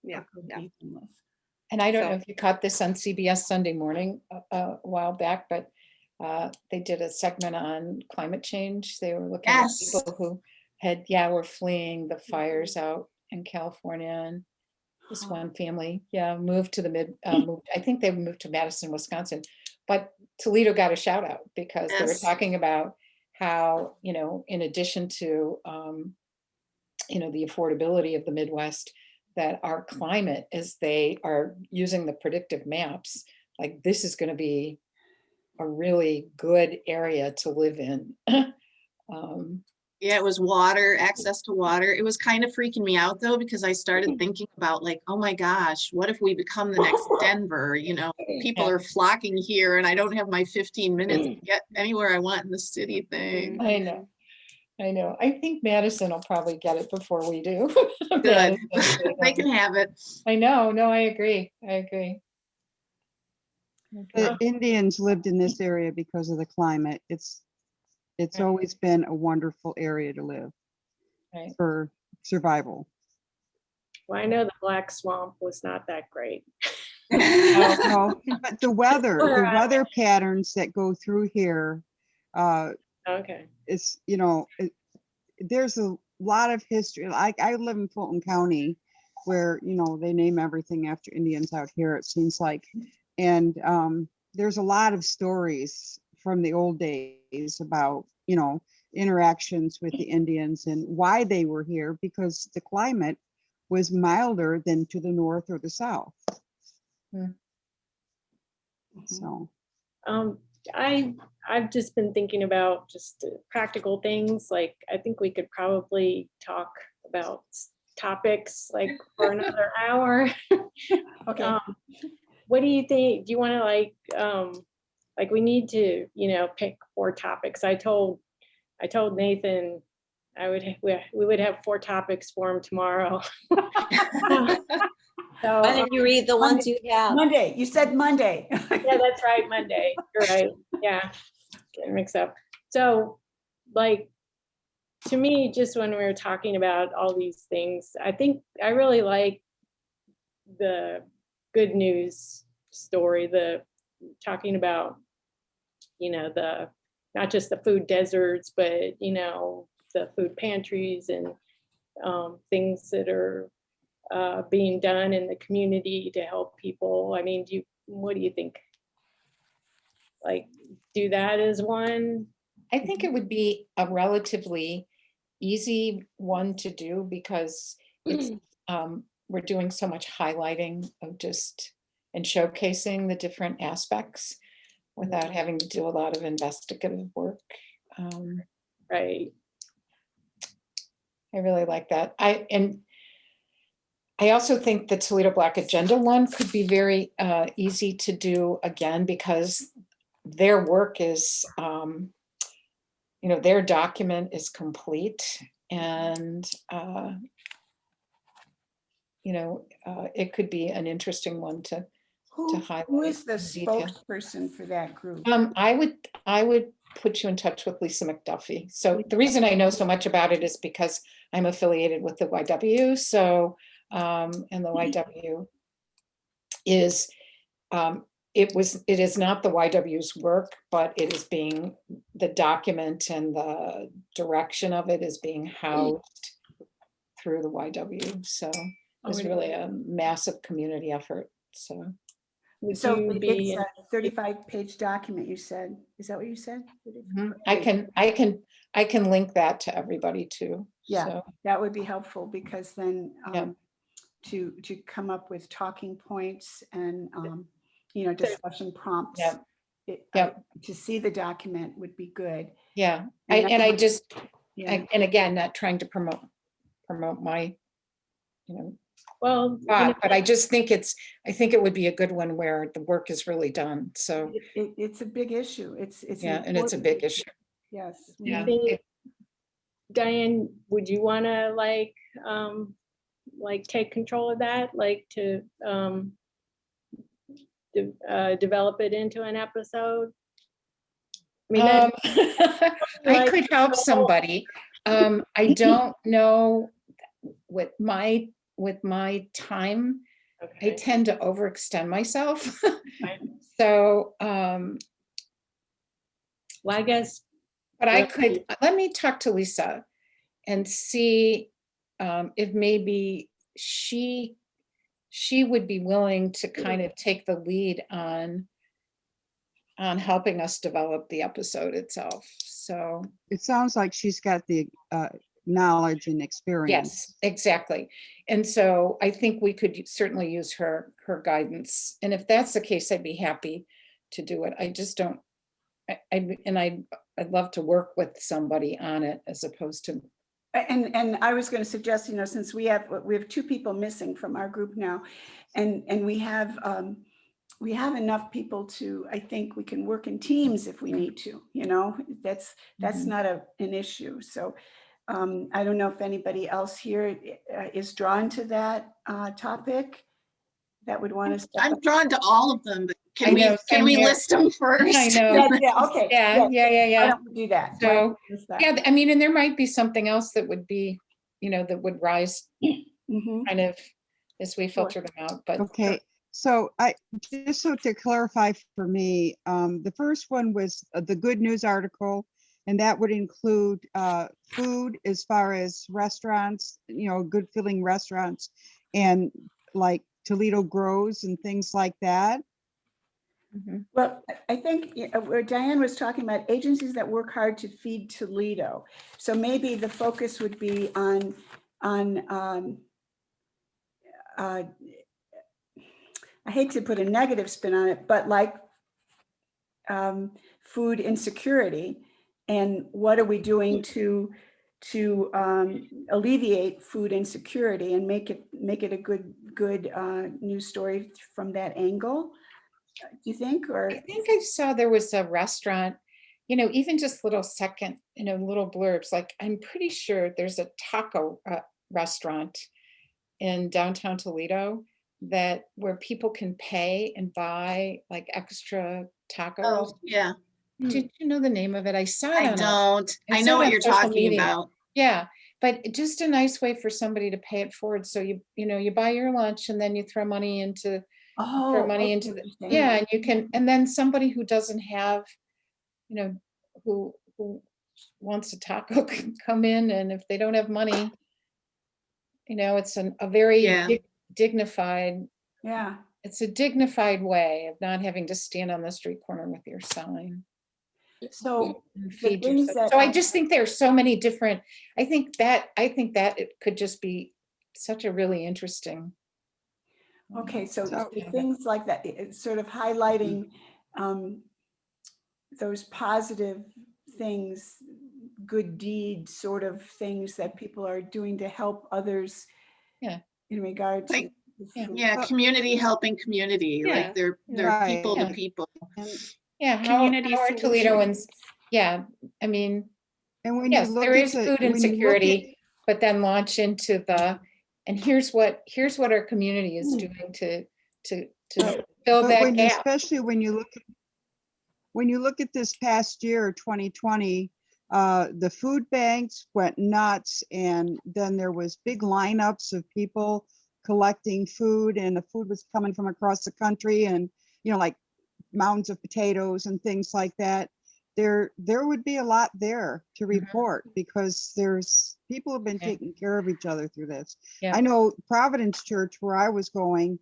Yeah. Homeless. And I don't know if you caught this on CBS Sunday Morning a while back, but they did a segment on climate change. They were looking at people who were fleeing the fires out in California. And this one family, moved to the I think they moved to Madison, Wisconsin, but Toledo got a shout out because they were talking about how, in addition to, the affordability of the Midwest, that our climate, as they are using the predictive maps, like this is going to be a really good area to live in. Yeah, it was water, access to water. It was kind of freaking me out though, because I started thinking about like, oh my gosh, what if we become the next Denver? People are flocking here and I don't have my 15 minutes to get anywhere I want in the city thing. I know. I think Madison will probably get it before we do. Good. They can have it. I know. No, I agree. The Indians lived in this area because of the climate. It's always been a wonderful area to live for survival. Well, I know the Black Swamp was not that great. No, but the weather patterns that go through here, it's, there's a lot of history. I live in Fulton County where, they name everything after Indians out here, it seems like. And there's a lot of stories from the old days about, interactions with the Indians and why they were here, because the climate was milder than to the north or the south. So I've just been thinking about just practical things. Like, I think we could probably talk about topics like for another hour. Okay. What do you think? Do you want to like we need to, pick 4 topics. I told Nathan we would have 4 topics for him tomorrow. So, Why don't you read the ones you have? Monday. You said Monday. yeah, that's right. Monday. You're right. Yeah, getting mixed up. So, like, to me, just when we were talking about all these things, I think I really like the good news story, the talking about, the not just the food deserts, but the food pantries and things that are being done in the community to help people. I mean, what do you think? Like, do that as one? I think it would be a relatively easy one to do because it's, we're doing so much highlighting of just and showcasing the different aspects without having to do a lot of investigative work. Right. I really like that. I also think the Toledo Black Agenda one could be very easy to do again because their work is, their document is complete and, it could be an interesting one to highlight. Who is the in detail. spokesperson for that group? I would put you in touch with Lisa McDuffie. So the reason I know so much about it is because I'm affiliated with the YW. So, and the YW is, it is not the YW's work, but it is being, the document and the direction of it is being housed through the YW. So it's really a massive community effort. So. Would So you be it's a 35-page document, you said. Is that what you said? I can link that to everybody too. Yeah, So, that would be helpful because then Yeah. to come up with talking points and discussion prompts. Yeah. To see the document would be good. yeah. And And I just, Yeah. and again, not trying to promote my, well, but I just think I think it would be a good one where the work is really done. So, it's a big issue. It's yeah, an and it's a important big issue. Yes. Yeah. Diane, would you want to take control of that, to develop it into an episode? I mean, I could help somebody. I don't know with my time, I tend to overextend myself. So, well, I guess, but I could, let me talk to Lisa and see if maybe she would be willing to kind of take the lead on helping us develop the episode itself. So It sounds like she's got the knowledge and experience. yes, exactly. And so I think we could certainly use her guidance. And if that's the case, I'd be happy to do it. I just don't, I'd love to work with somebody on it as opposed to. And I was going to suggest, since we have 2 people missing from our group now, and we have enough people to, I think we can work in teams if we need to, that's not an issue. So I don't know if anybody else here is drawn to that topic that would want to step I'm up. drawn to all of them, but I know, can we same here. list them first? I know. Yeah, okay. Yeah. Why don't we do that? Why don't So, we list that? yeah, I mean, and there might be something else that would be, that would rise Mhm. kind of as we filter them out, but. Okay, so just so to clarify for me, the first one was the good news article, and that would include food as far as restaurants, good feeling restaurants, and like Toledo grows and things like that. Mhm. Well, I think where Diane was talking about agencies that work hard to feed Toledo. So maybe the focus would be on I hate to put a negative spin on it, but like food insecurity, and what are we doing to alleviate food insecurity and make it a good news story from that angle? Do you think? Or I think I saw there was a restaurant, even just little second, little blurbs, like I'm pretty sure there's a taco restaurant in downtown Toledo where people can pay and buy like extra tacos. Oh, yeah. Did you know the name of it? I saw it I on don't. I saw know it what on you're social talking media. about. Yeah, but just a nice way for somebody to pay it forward. So you buy your lunch and then you throw money into yeah, and you can, and then somebody who doesn't have, who wants a taco can come in, and if they don't have money, You know, it's a very Yeah. dignified, Yeah. it's a dignified way of not having to stand on the street corner with your sign So and the feed things yourself. that So I just think there's so many different, I think that it could just be such a really interesting. Okay, so So- the things like that, it's sort of highlighting those positive things, good deed sort of things that people are doing to help others. Yeah. In regard to. Like, the yeah. food. Yeah, community helping community, Yeah, like they're right. people to Yeah. people. And, Yeah, Community how are Toledoans, yeah, I mean, and when yes, you look there at is the, food when you look at, insecurity, but then launch into the, and here's what our community is Mm. doing to But- fill but that when you, gap. especially when you look at this past year, 2020, the food banks went nuts, and then there was big lineups of people collecting food, and the food was coming from across the country, and like mounds of potatoes and things like that. There would be a lot there to report, because there's people have been Okay. taking care of each other through this. Yeah. I know Providence Church, where I was going,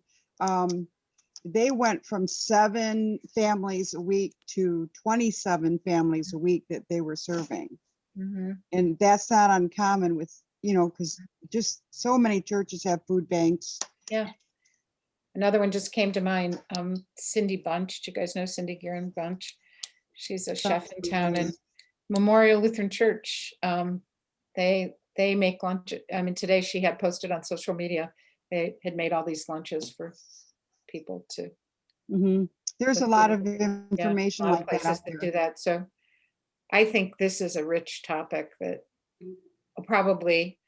they went from 7 families a week to 27 families a week that they were serving. Mhm. And that's not uncommon with, because just so many churches have food banks. Yeah. Another one just came to mind, Cindy Bunch. Do you guys know Cindy Guerin Bunch? She's a chef in town, and Memorial Lutheran Church. They make lunch. I mean, today she had posted on social media, they had made all these lunches for people to. Mhm. There's a With lot food. of Yeah, information a lot of like that places out that there. do that. So I think this is a rich topic that probably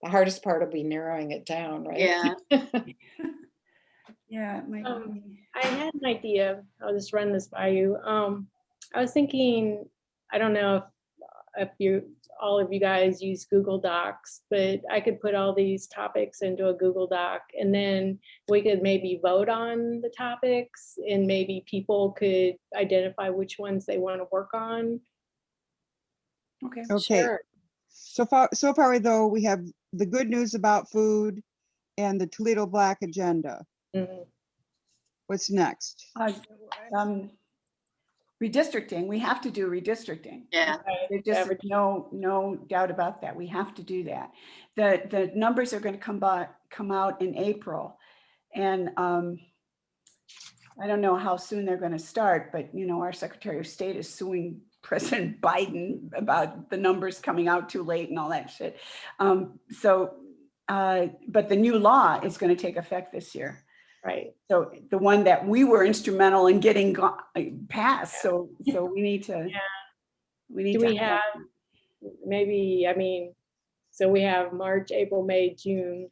the hardest part will be narrowing it down, right? Yeah. Yeah, it might be. I had an idea. I'll just run this by you. I was thinking, I don't know if all of you guys use Google Docs, but I could put all these topics into a Google Doc, and then we could maybe vote on the topics, and maybe people could identify which ones they want to work on. Okay. Okay. Sure. So far though, we have the good news about food and the Toledo Black agenda. Mhm. What's next? Redistricting, we have to do redistricting. Yeah. There's just no doubt about that. We have to do that. The numbers are going to come out in April. And I don't know how soon they're going to start, but our Secretary of State is suing President Biden about the numbers coming out too late and all that shit. But the new law is going to take effect this year. Right. So the one that we were instrumental in getting passed. So we need to. Yeah. We need Do to. we have maybe, I mean, so we have March, April, May, June.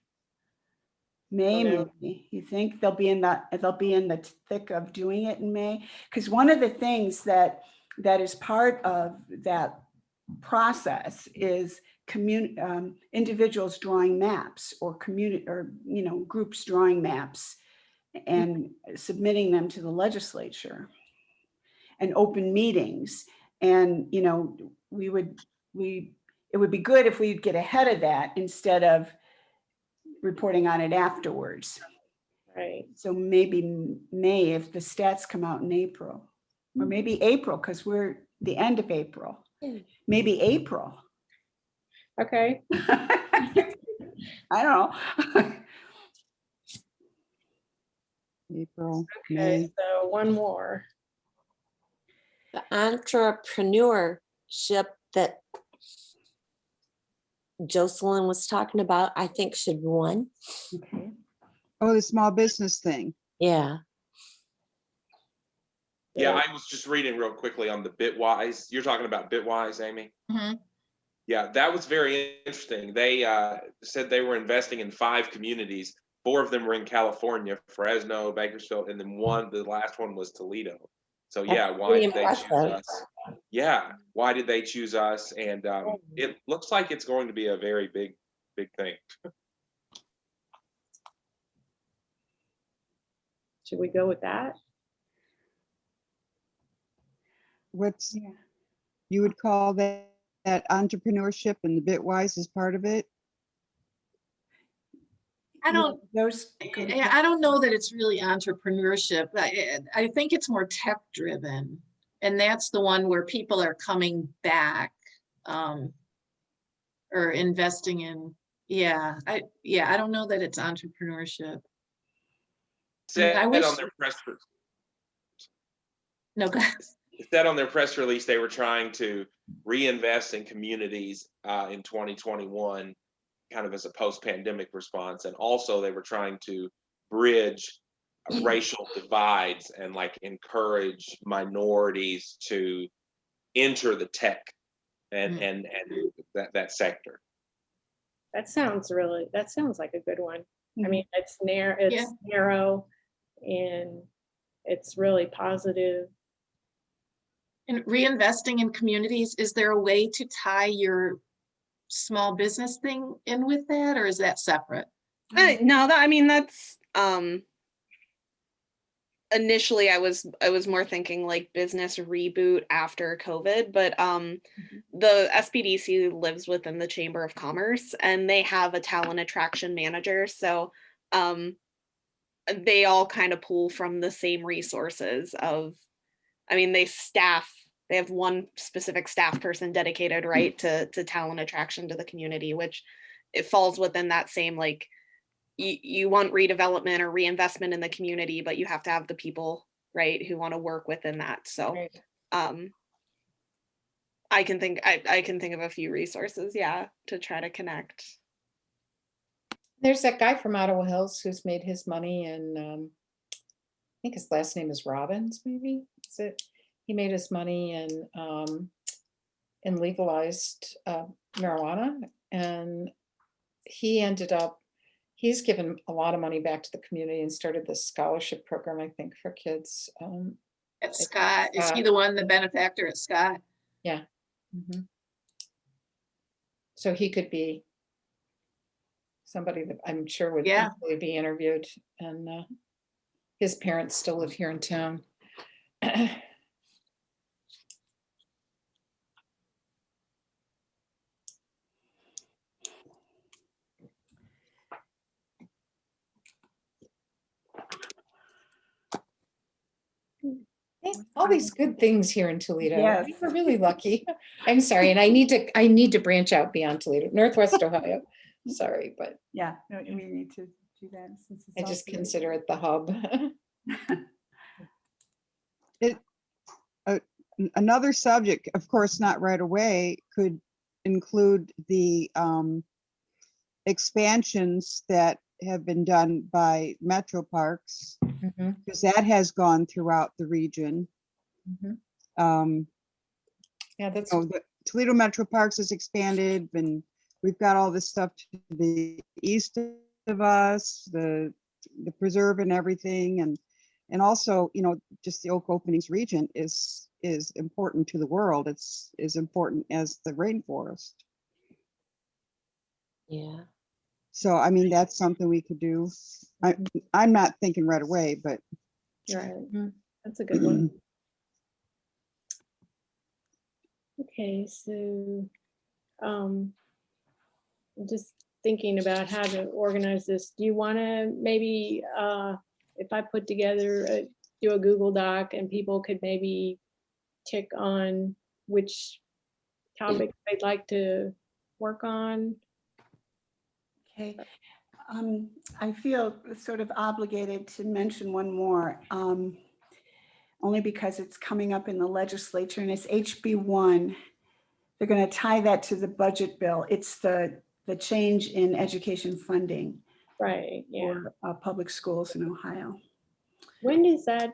May, know. maybe. You think they'll be in the thick of doing it in May? Because one of the things that is part of that process is individuals drawing maps, or community, or groups drawing maps and submitting them to the legislature, and open meetings. And it would be good if we'd get ahead of that instead of reporting on it afterwards. Right. So maybe May, if the stats come out in April, or maybe April, because we're the end of April. Maybe April. Okay. I don't know. April, Okay. May. So one more. The entrepreneurship that Jocelyn was talking about, I think should be one. Okay. Oh, the small business thing. Yeah. Yeah, I was just reading real quickly on the Bitwise. You're talking about Bitwise, Amy? Mhm. Yeah, that was very interesting. They said they were investing in 5 communities. 4 of them were in California, Fresno, Bakersfield, and then the last one was Toledo. So That's yeah, why pretty did they choose impressive. us? Yeah, why did they choose us? And it looks like it's going to be a very big thing. Should we go with that? What's, Yeah. you would call that entrepreneurship, and the Bitwise is part of it? I don't, Those. go to- I don't know that it's really entrepreneurship. I think it's more tech driven. And that's the one where people are coming back, or investing in, I don't know that it's entrepreneurship. Said I on wish, their press no, go ahead. said on their press release they were trying to reinvest in communities in 2021, kind of as a post-pandemic response, and also they were trying to bridge racial divides and like encourage minorities to enter the tech and that sector. That sounds like a good one. I Mhm. mean, it's narrow and it's really positive. And reinvesting in communities, is there a way to tie your small business thing in with that, or is that separate? No, I mean, that's initially I was more thinking like business reboot after COVID, but the SBDC lives within the Chamber of Commerce and they have a talent attraction manager. So they all kind of pull from the same resources of, I mean, they have one specific staff person dedicated, right, to talent attraction to the community, which it falls within that same, like, you want redevelopment or reinvestment in the community, but you have to have the people, right, who want to work within that. So Right. I can think of a few resources, to try to connect. There's that guy from Ottawa Hills who's made his money in, I think his last name is Robbins, maybe, is it? He made his money in legalized marijuana, and he's given a lot of money back to the community and started this scholarship program, I think, for kids. At Scott, is he the one, the benefactor at Scott? Yeah. Mhm. So he could be somebody that I'm sure would Yeah. easily be interviewed, and his parents still live here in town. All these good things here in Toledo. Yes. We're really lucky. I'm sorry, and I need to branch out beyond Toledo, Northwest Ohio. Sorry, but Yeah, no, we need to do that since it's I just also- consider it the hub. Another subject, of course, not right away, could include the expansions that have been done by Metro Parks, Mhm, because that has gone throughout the region. mhm. Um, Yeah, that's, the Toledo Metro Parks has expanded, and we've got all this stuff to the east of us, the preserve and everything, and also, just the Oak Openings region is important to the world. It's as important as the rainforest. Yeah. So, I mean, that's something we could do. I'm not thinking right away, but Right. Mhm. That's a good one. Okay, so I'm just thinking about how to organize this. Do you want to maybe, if I put together, do a Google Doc and people could maybe tick on which topics they'd like to work on? Okay. I feel sort of obligated to mention one more, only because it's coming up in the legislature, and it's HB1. They're going to tie that to the budget bill. It's the change in education funding Right, yeah. for public schools in Ohio. When is that?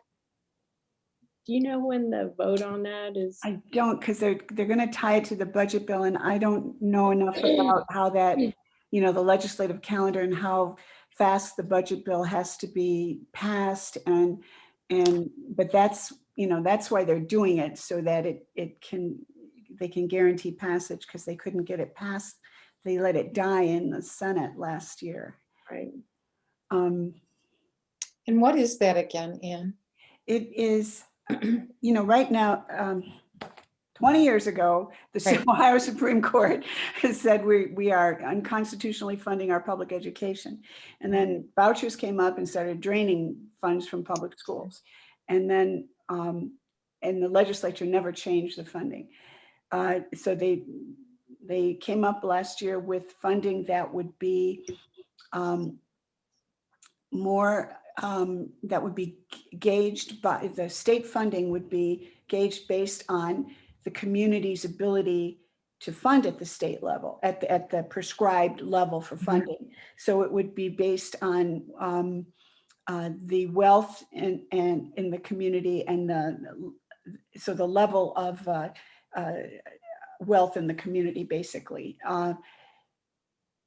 Do you know when the vote on that is? I don't, because they're going to tie it to the budget bill, and I don't know enough about how that, the legislative calendar and how fast the budget bill has to be passed, but that's why they're doing it, so that they can guarantee passage, because they couldn't get it passed. They let it die in the Senate last year. Right. And what is that again, Anne? It is, right now, 20 years ago, the Right. Ohio Supreme Court has said we are unconstitutionally funding our public education. And then vouchers came up and started draining funds from public schools. And then, and the legislature never changed the funding. So they came up last year with funding that would be more, that would be gauged by, the state funding would be gauged based on the community's ability to fund at the state level, at the prescribed level for funding. So it would be based on the wealth in the community and so the level of wealth in the community, basically.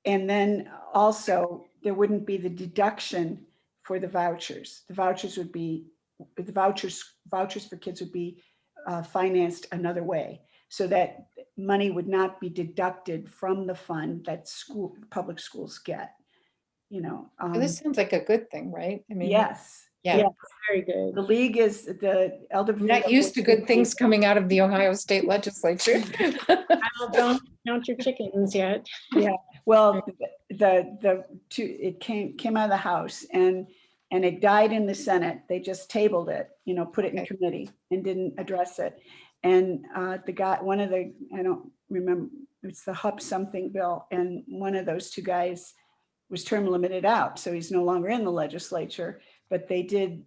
And then also there wouldn't be the deduction for the vouchers. The vouchers would be, the vouchers for kids would be financed another way, so that money would not be deducted from the fund that public schools get, you know. This sounds like a good thing, right? I mean, Yes. yeah. Very good. The league is the I'm not used to good things coming out of the Ohio State Legislature. Well, don't count your chickens yet. Yeah, well, it came out of the House and it died in the Senate. They just tabled it, you know, put it in Okay. committee and didn't address it. And the guy, one of the, I don't remember, it's the Hupp something bill, and one of those two guys was term limited out, so he's no longer in the legislature, but they did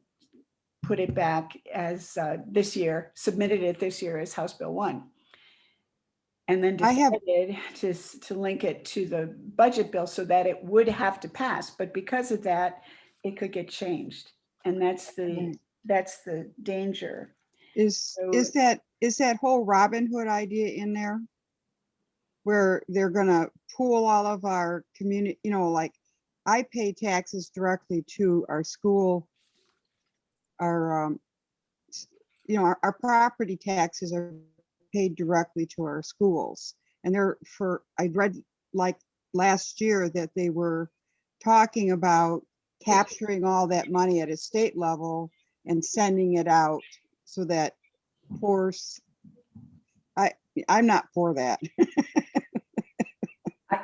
put it back as this year, submitted it this year as House Bill 1. And then I have- decided to link it to the budget bill so that it would have to pass. But because of that, it could get changed. And that's the danger. Is So- that whole Robin Hood idea in there? Where they're gonna pool all of our community, you know, like I pay taxes directly to our school. Our, you know, our property taxes are paid directly to our schools. And I read like last year that they were talking about capturing all that money at a state level and sending it out so that I'm not for that.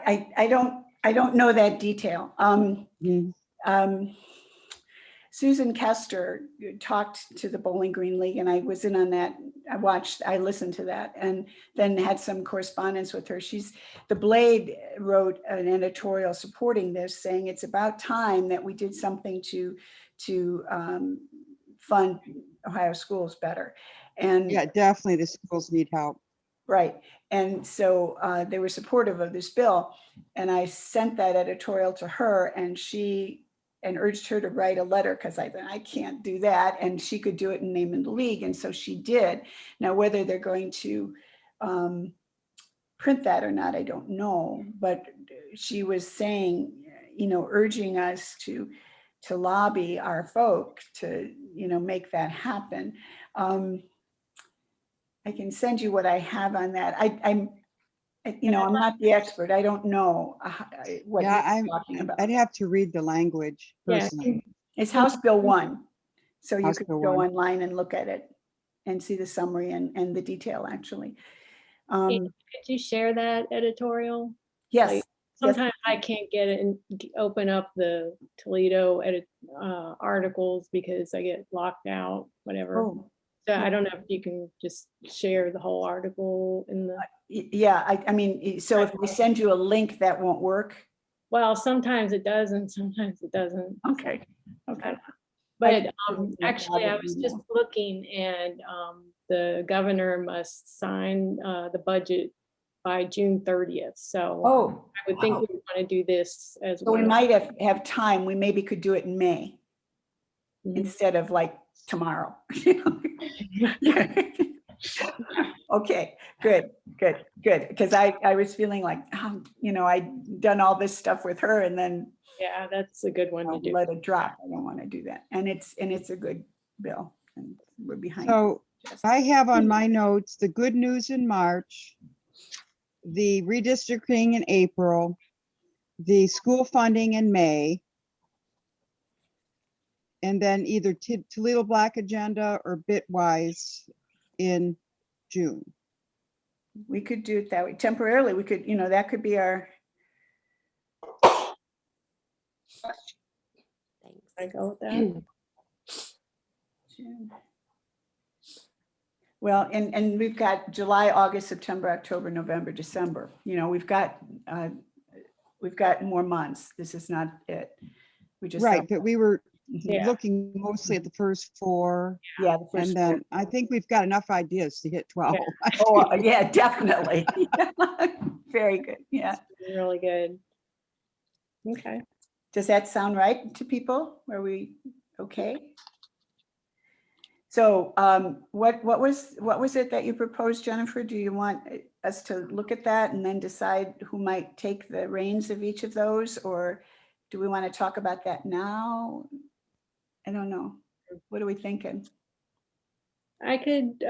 I don't know that detail. Mm. Susan Kester talked to the Bowling Green League, and I was in on that. I listened to that, and then had some correspondence with her. The Blade wrote an editorial supporting this, saying it's about time that we did something to fund Ohio schools better. And Yeah, definitely the schools need help. right. And so they were supportive of this bill. And I sent that editorial to her, and urged her to write a letter, because I thought, I can't do that. And she could do it in name of the league. And so she did. Now, whether they're going to print that or not, I don't know. But she was saying, you know, urging us to lobby our folk to, you know, make that happen. I can send you what I have on that. I'm not the expert. I don't know what Yeah, you're talking about. I'd have to read the language Yeah. personally. It's House Bill 1. So you House could Bill go 1. online and look at it and see the summary and the detail, actually. Could you share that editorial? Yes. Like, sometimes I can't get it and open up the Toledo articles because I get locked out, whatever. Oh, So I don't know if you can just share the whole article in the, yeah. I mean, so if we send you a link, that won't work. well, sometimes it does and sometimes it doesn't. Okay. Okay. But don't know actually, I about it was just anymore. looking, and the governor must sign the budget by June 30th. So Oh, I would think wow. we would want to do this as So we well. might have time. We maybe could do it in May Mhm. instead of like tomorrow. Okay, good. Because I was feeling like, you know, I'd done all this stuff with her and then Yeah, that's a good one to do. let it drop. I don't want to do that. And it's a good bill, and we're behind. So Jessica. I have on my notes, the good news in March, the redistricting in April, the school funding in May, and then either Toledo Black Agenda or Bitwise in June. we could do it that way temporarily. We could, that could be our, Thanks. I go with that. June. Well, and we've got July, August, September, October, November, December. We've got more months. This is not it. We just Right, but we were Yeah. looking mostly at the first 4, Yeah, the first and then I think we've got enough ideas to hit 12. Oh, yeah, definitely. Very good. Yeah. Really good. Okay. Does that sound right to people? Are we okay? So what was it that you proposed, Jennifer? Do you want us to look at that and then decide who might take the reins of each of those? Or do we want to talk about that now? I don't know. What are we thinking? I could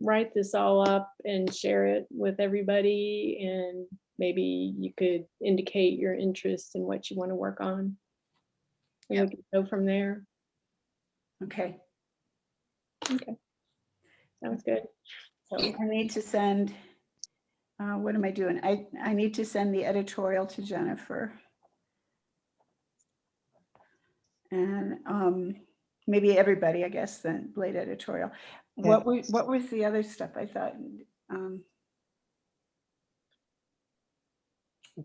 write this all up and share it with everybody, and maybe you could indicate your interest in what you want to work on. And we can go from there. Okay. Okay. Sounds good. So I need to send, what am I doing? I need to send the editorial to Jennifer. And maybe everybody, I guess, the Blade editorial. What was the other stuff I thought?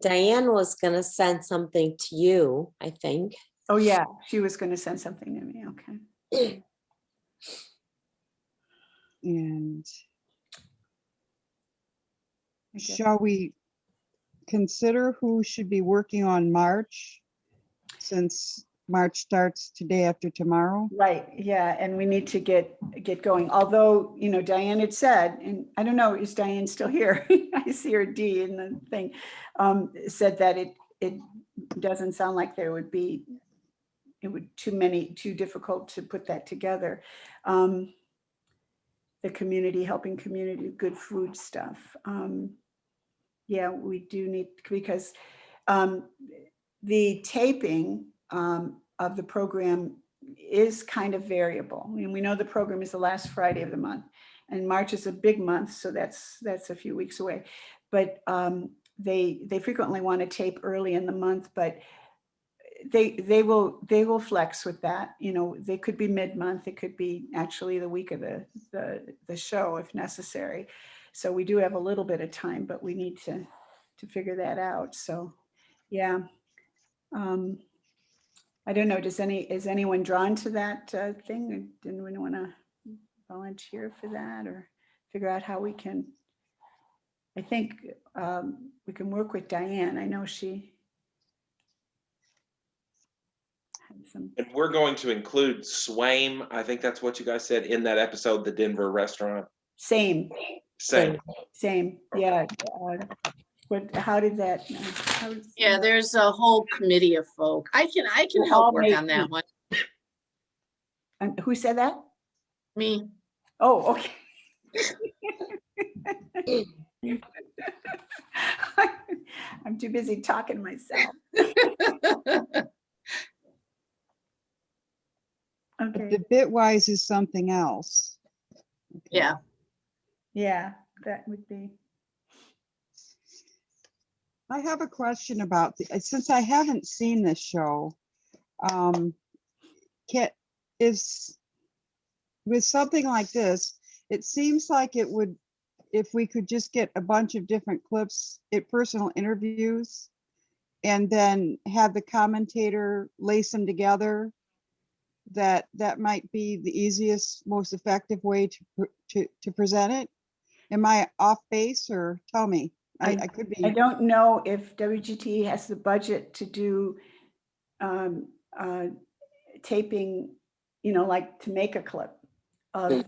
Diane was gonna send something to you, I think. Oh yeah, she was going to send something to me. Okay. And I guess- shall we consider who should be working on March, since March starts today after tomorrow? Right, yeah, and we need to get going. Although, Diane had said, and I don't know, is Diane still here? I see her D in the thing, said that it doesn't sound like there would be, it would too difficult to put that together. The community, helping community, good food stuff. Yeah, we do need, because the taping of the program is kind of variable. I mean, we know the program is the last Friday of the month, and March is a big month, so that's a few weeks away. But they frequently want to tape early in the month, but they will flex with that. They could be mid-month, it could be actually the week of the show if necessary. So we do have a little bit of time, but we need to figure that out. So yeah. I don't know, is anyone drawn to that thing? Or didn't we want to volunteer for that or figure out how we can? I think we can work with Diane. I know she had some. And we're going to include Swaim, I think that's what you guys said in that episode, the Denver restaurant. Same, Same. yeah. How did that? Yeah, there's a whole committee of folk. I can We'll help all work make on that one. Who said that? Me. Oh, okay. I'm too busy talking myself. Okay. The Bitwise is something else. Yeah. Yeah, that would be. I have a question about since I haven't seen this show, with something like this, it seems like it would, if we could just get a bunch of different clips, personal interviews, and then have the commentator lace them together, that might be the easiest, most effective way to present it. Am I off base, or tell me? I could be. I don't know if WGT has the budget to do taping, like to make a clip of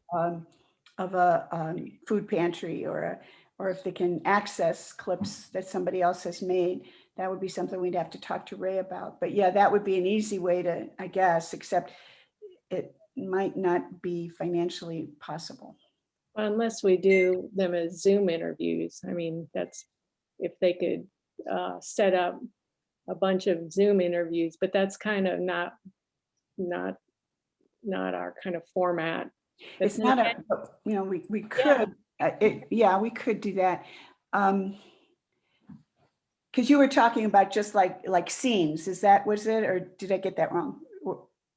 a food pantry, or if they can access clips that somebody else has made. That would be something we'd have to talk to Ray about. But yeah, that would be an easy way to, I guess, except it might not be financially possible. Unless we do them as Zoom interviews. I mean, that's if they could set up a bunch of Zoom interviews, but that's kind of not our kind of format. It's not we could, Yeah. Yeah, we could do that. Because you were talking about just like scenes, was it, or did I get that wrong?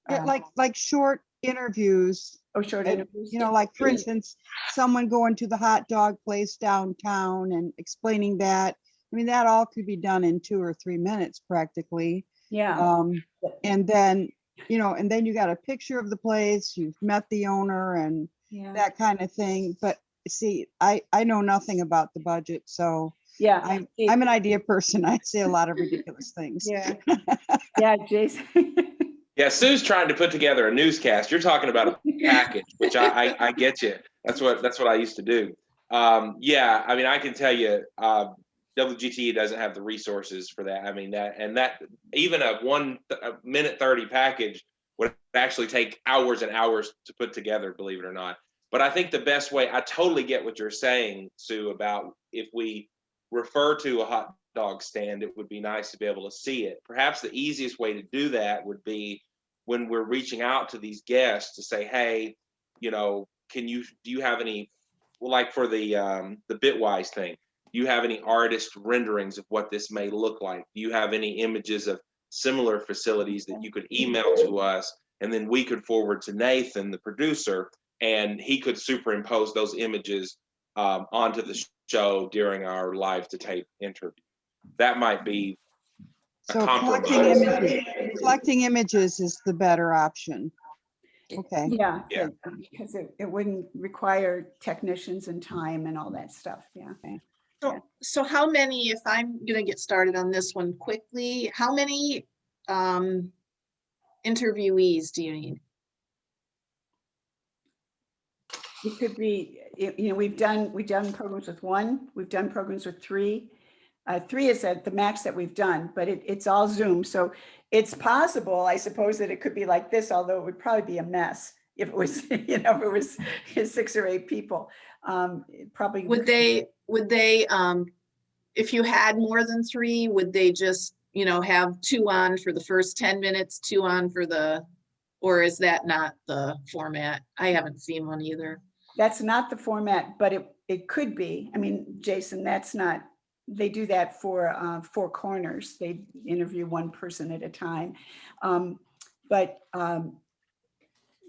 Yeah, like short interviews. Oh, short And, interviews? like, for instance, someone going to the hot dog place downtown and explaining that. I mean, that all could be done in 2 or 3 minutes practically. Yeah, And then, and then you got a picture of the place, you've met the owner and yeah, that kind of thing. But see, I know nothing about the budget, so yeah. I'm an idea person. I say a lot of ridiculous things. Yeah, yeah, Jason. Yeah, Sue's trying to put together a newscast. You're talking about a package, which I get you. That's what I used to do. Yeah, I mean, I can tell you, WGTE doesn't have the resources for that. I mean, that even a 1 minute 30 package would actually take hours and hours to put together, believe it or not. But I think the best way, I totally get what you're saying, Sue, about if we refer to a hot dog stand, it would be nice to be able to see it. Perhaps the easiest way to do that would be when we're reaching out to these guests to say, hey, do you have any, well, like for the Bitwise thing, do you have any artist renderings of what this may look like? Do you have any images of similar facilities that you could email to us? And then we could forward to Nathan, the producer, and he could superimpose those images onto the show during our live to tape interview. That might be a So compromise. collecting images is the better option. Okay. Yeah, Yeah. because it wouldn't require technicians and time and all that stuff. Yeah. So how many, if I'm gonna get started on this one quickly, how many interviewees do you need? It could be, we've done programs with 1, we've done programs with 3. 3 is at the max that we've done, but it's all Zoom. So it's possible, I suppose, that it could be like this, although it would probably be a mess if it was, if it was 6 or 8 people. It probably Would they, if you had more than 3, would they just, have 2 on for the first 10 minutes, 2 on for or is that not the format? I haven't seen one either. That's not the format, but it could be. I mean, Jason, that's not, they do that for 4 corners. They interview 1 person at a time.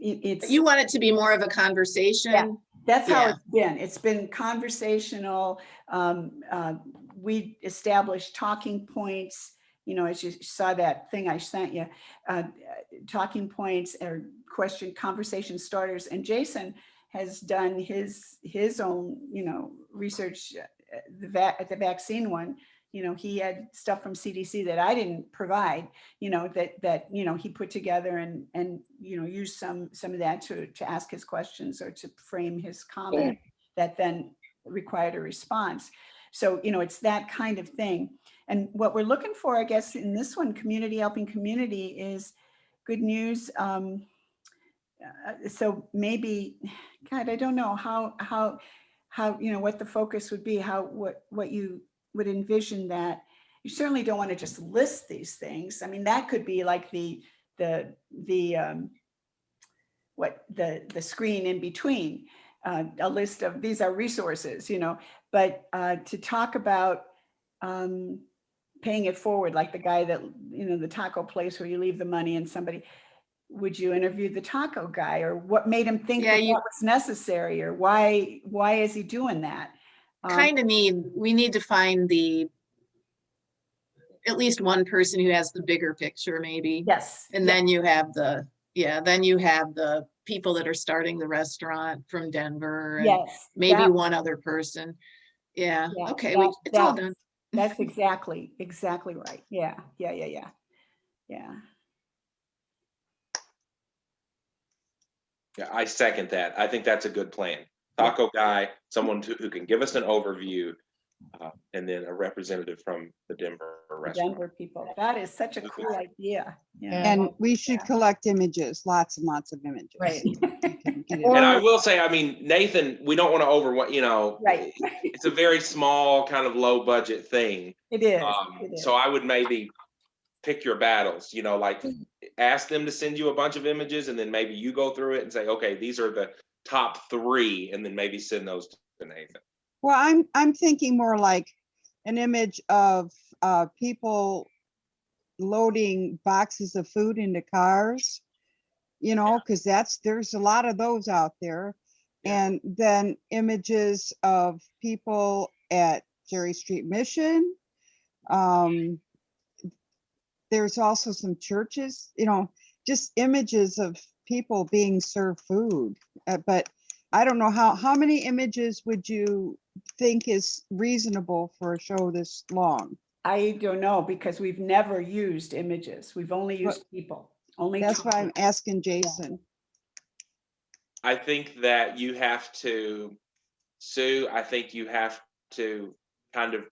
It's. You want it to be more of a conversation? Yeah, that's how Yeah. it's been. It's been conversational. We established talking points, as you saw that thing I sent you, talking points or conversation starters. And Jason has done his own, research at the vaccine one. He had stuff from CDC that I didn't provide, that he put together and used some of that to ask his questions or to frame his comment that then required a response. So, it's that kind of thing. And what we're looking for, I guess, in this one, community helping community, is good news. So maybe, God, I don't know how what the focus would be, what you would envision that. You certainly don't want to just list these things. I mean, that could be like the screen in between, a list of these are resources, but to talk about paying it forward, like the guy that, the taco place where you leave the money and somebody, would you interview the taco guy, or what made him think that was necessary, or why is he doing that? We need to find at least one person who has the bigger picture, maybe. Yes. And then you have the people that are starting the restaurant from Denver, and maybe one other person. Yeah. Okay. It's all done. That's exactly right. Yeah. Yeah, I second that. I think that's a good plan. Taco guy, someone who can give us an overview, and then a representative from the Denver restaurant. Denver people. That is such a cool idea. Yeah. And we should collect images, lots and lots of images. Right. And I will say, I mean, Nathan, we don't want to Right. It's a very small kind of low budget thing. It is. So I would maybe pick your battles, like ask them to send you a bunch of images, and then maybe you go through it and say, okay, these are the top 3, and then maybe send those Nathan. Well, I'm thinking more like an image of people loading boxes of food into cars, you know, because there's a lot of those out there. Yeah. And then images of people at Jerry Street Mission. There's also some churches, you know, just images of people being served food. But I don't know how many images would you think is reasonable for a show this long? I don't know, because we've never used images. We've only Well, used people, only. That's why I'm talking. asking Jason. I think that you have to, Sue, I think you have to kind of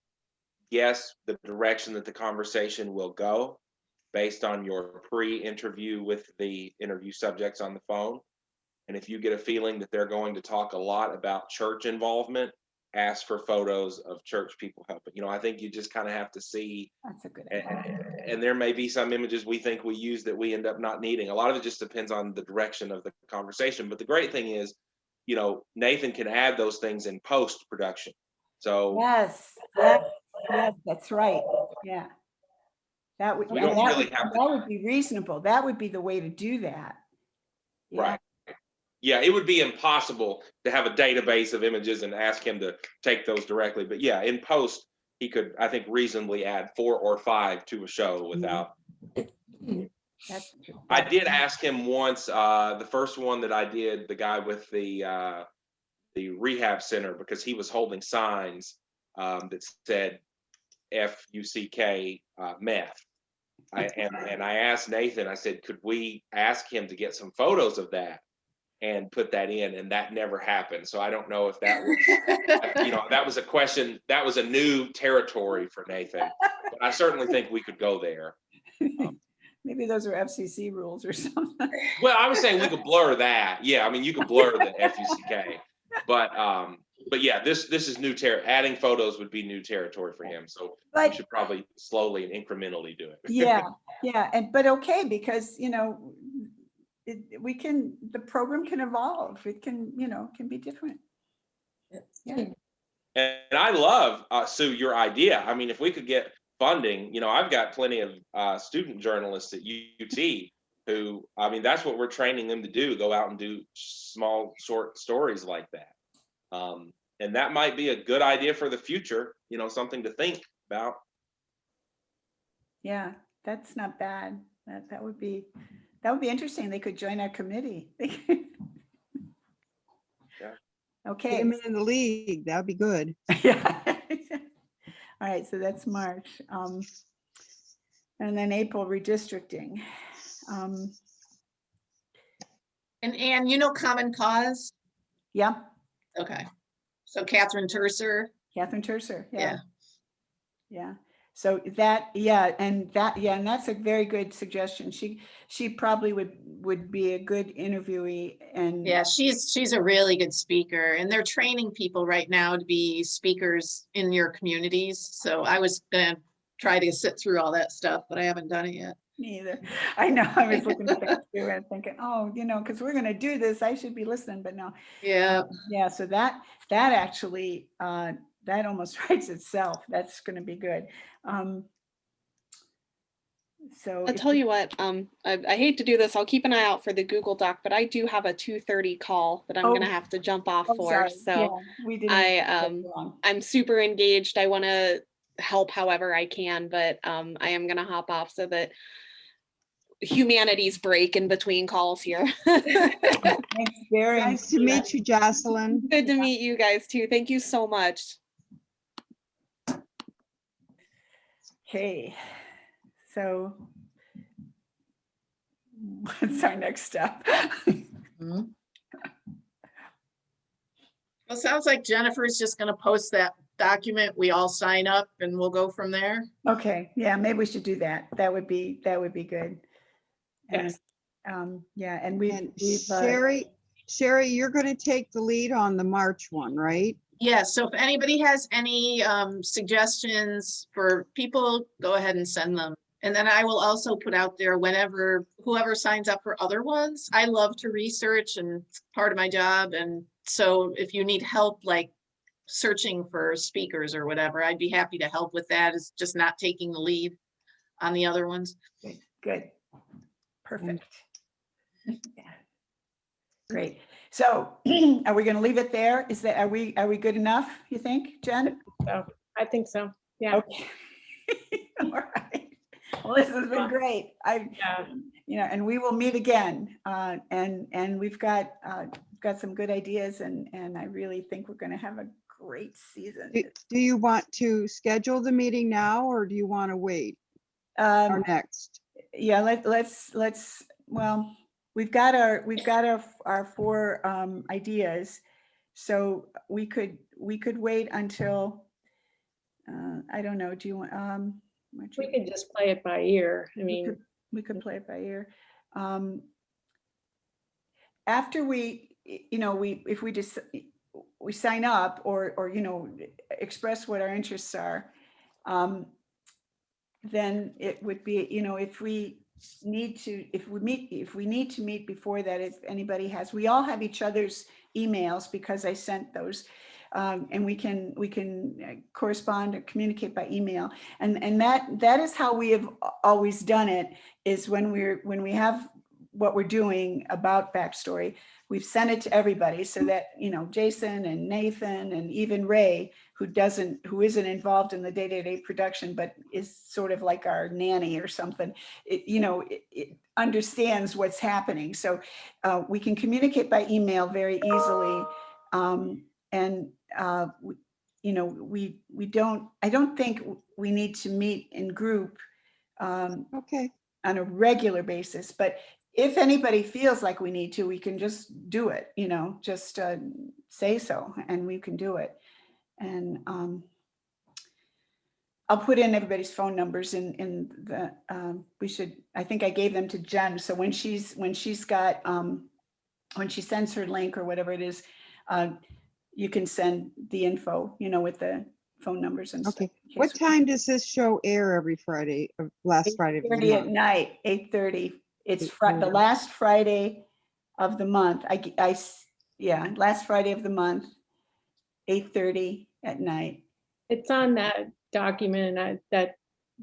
guess the direction that the conversation will go based on your pre-interview with the interview subjects on the phone. And if you get a feeling that they're going to talk a lot about church involvement, ask for photos of church people helping. You know, I think you just kind of have to see, That's a good idea. and there may be some images we think we use that we end up not needing. A lot of it just depends on the direction of the conversation. But the great thing is, you know, Nathan can add those things in post-production. So Yes, yes, yes, that's right. Yeah. That would, We yeah, don't that really would, have to- that would be reasonable. That would be the way to do that. Yeah. Right. Yeah, it would be impossible to have a database of images and ask him to take those directly. But yeah, in post, he could, I think, reasonably add 4 or 5 to a show without. That's true. I did ask him once, the first one that I did, the guy with the rehab center, because he was holding signs that said FUCK meth. And I asked Nathan, I said, could we ask him to get some photos of that and put that in? And that never happened. So I don't know if that was, you know, that was a question, that was a new territory for Nathan. But I certainly think we could go there. Maybe those are FCC rules or something. Well, I was saying we could blur that. Yeah, I mean, you could blur the FUCK. But yeah, this is new territory. Adding photos would be new territory for him. So we But should probably slowly and incrementally do it. yeah, yeah, but okay, because, you know, the program can evolve. It can, you know, can be different. Yeah. And I love, Sue, your idea. I mean, if we could get funding, you know, I've got plenty of student journalists at UT who, I mean, that's what we're training them to do, go out and do small, short stories like that. And that might be a good idea for the future, you know, something to think about. Yeah, that's not bad. That would be interesting. They could join our committee. Yeah. Get Okay. them in the league, that'd be good. Yeah. All right, so that's March. And then April, redistricting. And Anne, you know Common Cause? Yeah, Okay. So Catherine Terser, Catherine Terser. yeah. Yeah. Yeah. So that, yeah, and that's a very good suggestion. She probably would be a good interviewee, and Yeah, she's a really good speaker, and they're training people right now to be speakers in your communities. So I was gonna try to sit through all that stuff, but I haven't done it yet. me either. I know, I was looking at that too and thinking, oh, you know, because we're gonna do this, I should be listening, but no. Yeah, Yeah, so that actually, that almost writes itself. That's gonna be good. So I'll tell you what, I hate to do this. I'll keep an eye out for the Google Doc, but I do have a 2:30 call that I'm Oh. gonna have to jump off Oh, for. sorry. So Yeah, we didn't get along. I'm super engaged. I want to help however I can, but I am gonna hop off so that humanities break in between calls here. Thanks very much. Nice to meet you, Jocelyn. Good to meet you guys too. Thank you so much. Okay, so what's our next step? well, it sounds like Jennifer's just gonna post that document. We all sign up and we'll go from there. Okay, yeah, maybe we should do that. That would be good. And, Yes. yeah, and And Sherry, you're gonna take the lead on the March one, right? Yeah, so if anybody has any suggestions for people, go ahead and send them. And then I will also put out there whenever, whoever signs up for other ones, I love to research and it's part of my job. And so if you need help, like searching for speakers or whatever, I'd be happy to help with that. It's just not taking the lead on the other ones. Good, good. Perfect. Yeah. Great. So are we going to leave it there? Are we good enough, you think, Jen? So I think so. Yeah. Okay. All right. Well, this has been great. Yeah. And we will meet again. And we've got some good ideas, and I really think we're going to have a great season. Do you want to schedule the meeting now, or do you want to wait or next? Yeah, well, we've got our 4 ideas. So we could wait until, I don't know, do you want, We could just play it by ear. I mean, we could play it by ear. After if we just, we sign up or, express what our interests are, then it would be, if we need to meet before that, if anybody has, we all have each other's emails because I sent those. And we can correspond or communicate by email. And that is how we have always done it, is when we have what we're doing about Backstory, we've sent it to everybody so that, Jason and Nathan and even Ray, who isn't involved in the day-to-day production, but is sort of like our nanny or something, it understands what's happening. So we can communicate by email very easily. I don't think we need to meet in group Okay, on a regular basis, but if anybody feels like we need to, we can just do it, just say so, and we can do it. And I'll put in everybody's phone numbers in the, I think I gave them to Jen. So when she sends her link or whatever it is, you can send the info, with the phone numbers and stuff. okay. What time does this show air every Friday, last Friday of the 8:30 at month? night, 8:30. It's the 8:30. last Friday of the month. Last Friday of the month, 8:30 at night. it's on that document that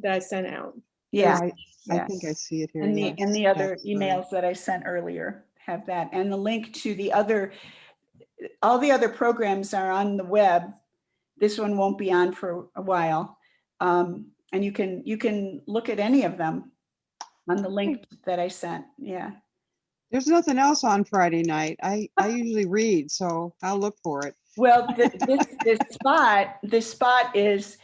I sent out. Yeah. I yeah. think I see it here. And yes. the other Backstory. emails that I sent earlier have that. And the link to all the other programs are on the web. This one won't be on for a while. And you can look at any of them on the link that I sent. Yeah. There's nothing else on Friday night. I usually read, so I'll look for it. Well, this spot is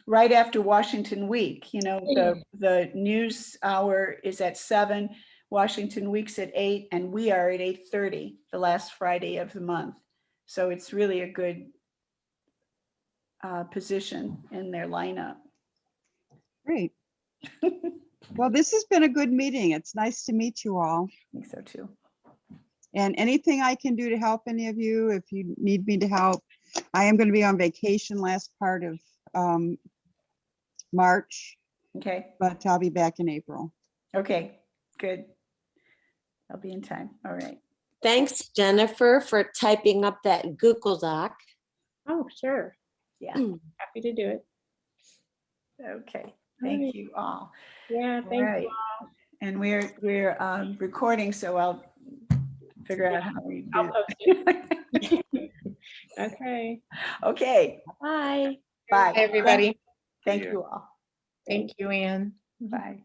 right after Washington Week. The news hour is at 7, Washington Week's at 8, and we are at 8:30 the last Friday of the month. So it's really a good position in their lineup. Great. Well, this has been a good meeting. It's nice to meet you all. I think so too. And anything I can do to help any of you, if you need me to help. I am going to be on vacation last part of March, Okay. but I'll be back in April. Okay. Good. I'll be in time. All right. Thanks, Jennifer, for typing up that Google Doc. Oh, sure. Yeah. Happy to do it. Okay. Thank you all. Yeah, All thank right. you. And we're recording, so I'll figure out how we do. I'll post it. Okay. Okay. Bye. Bye. Hi, everybody. Thank Yeah. you all. Thank you, Anne. Bye.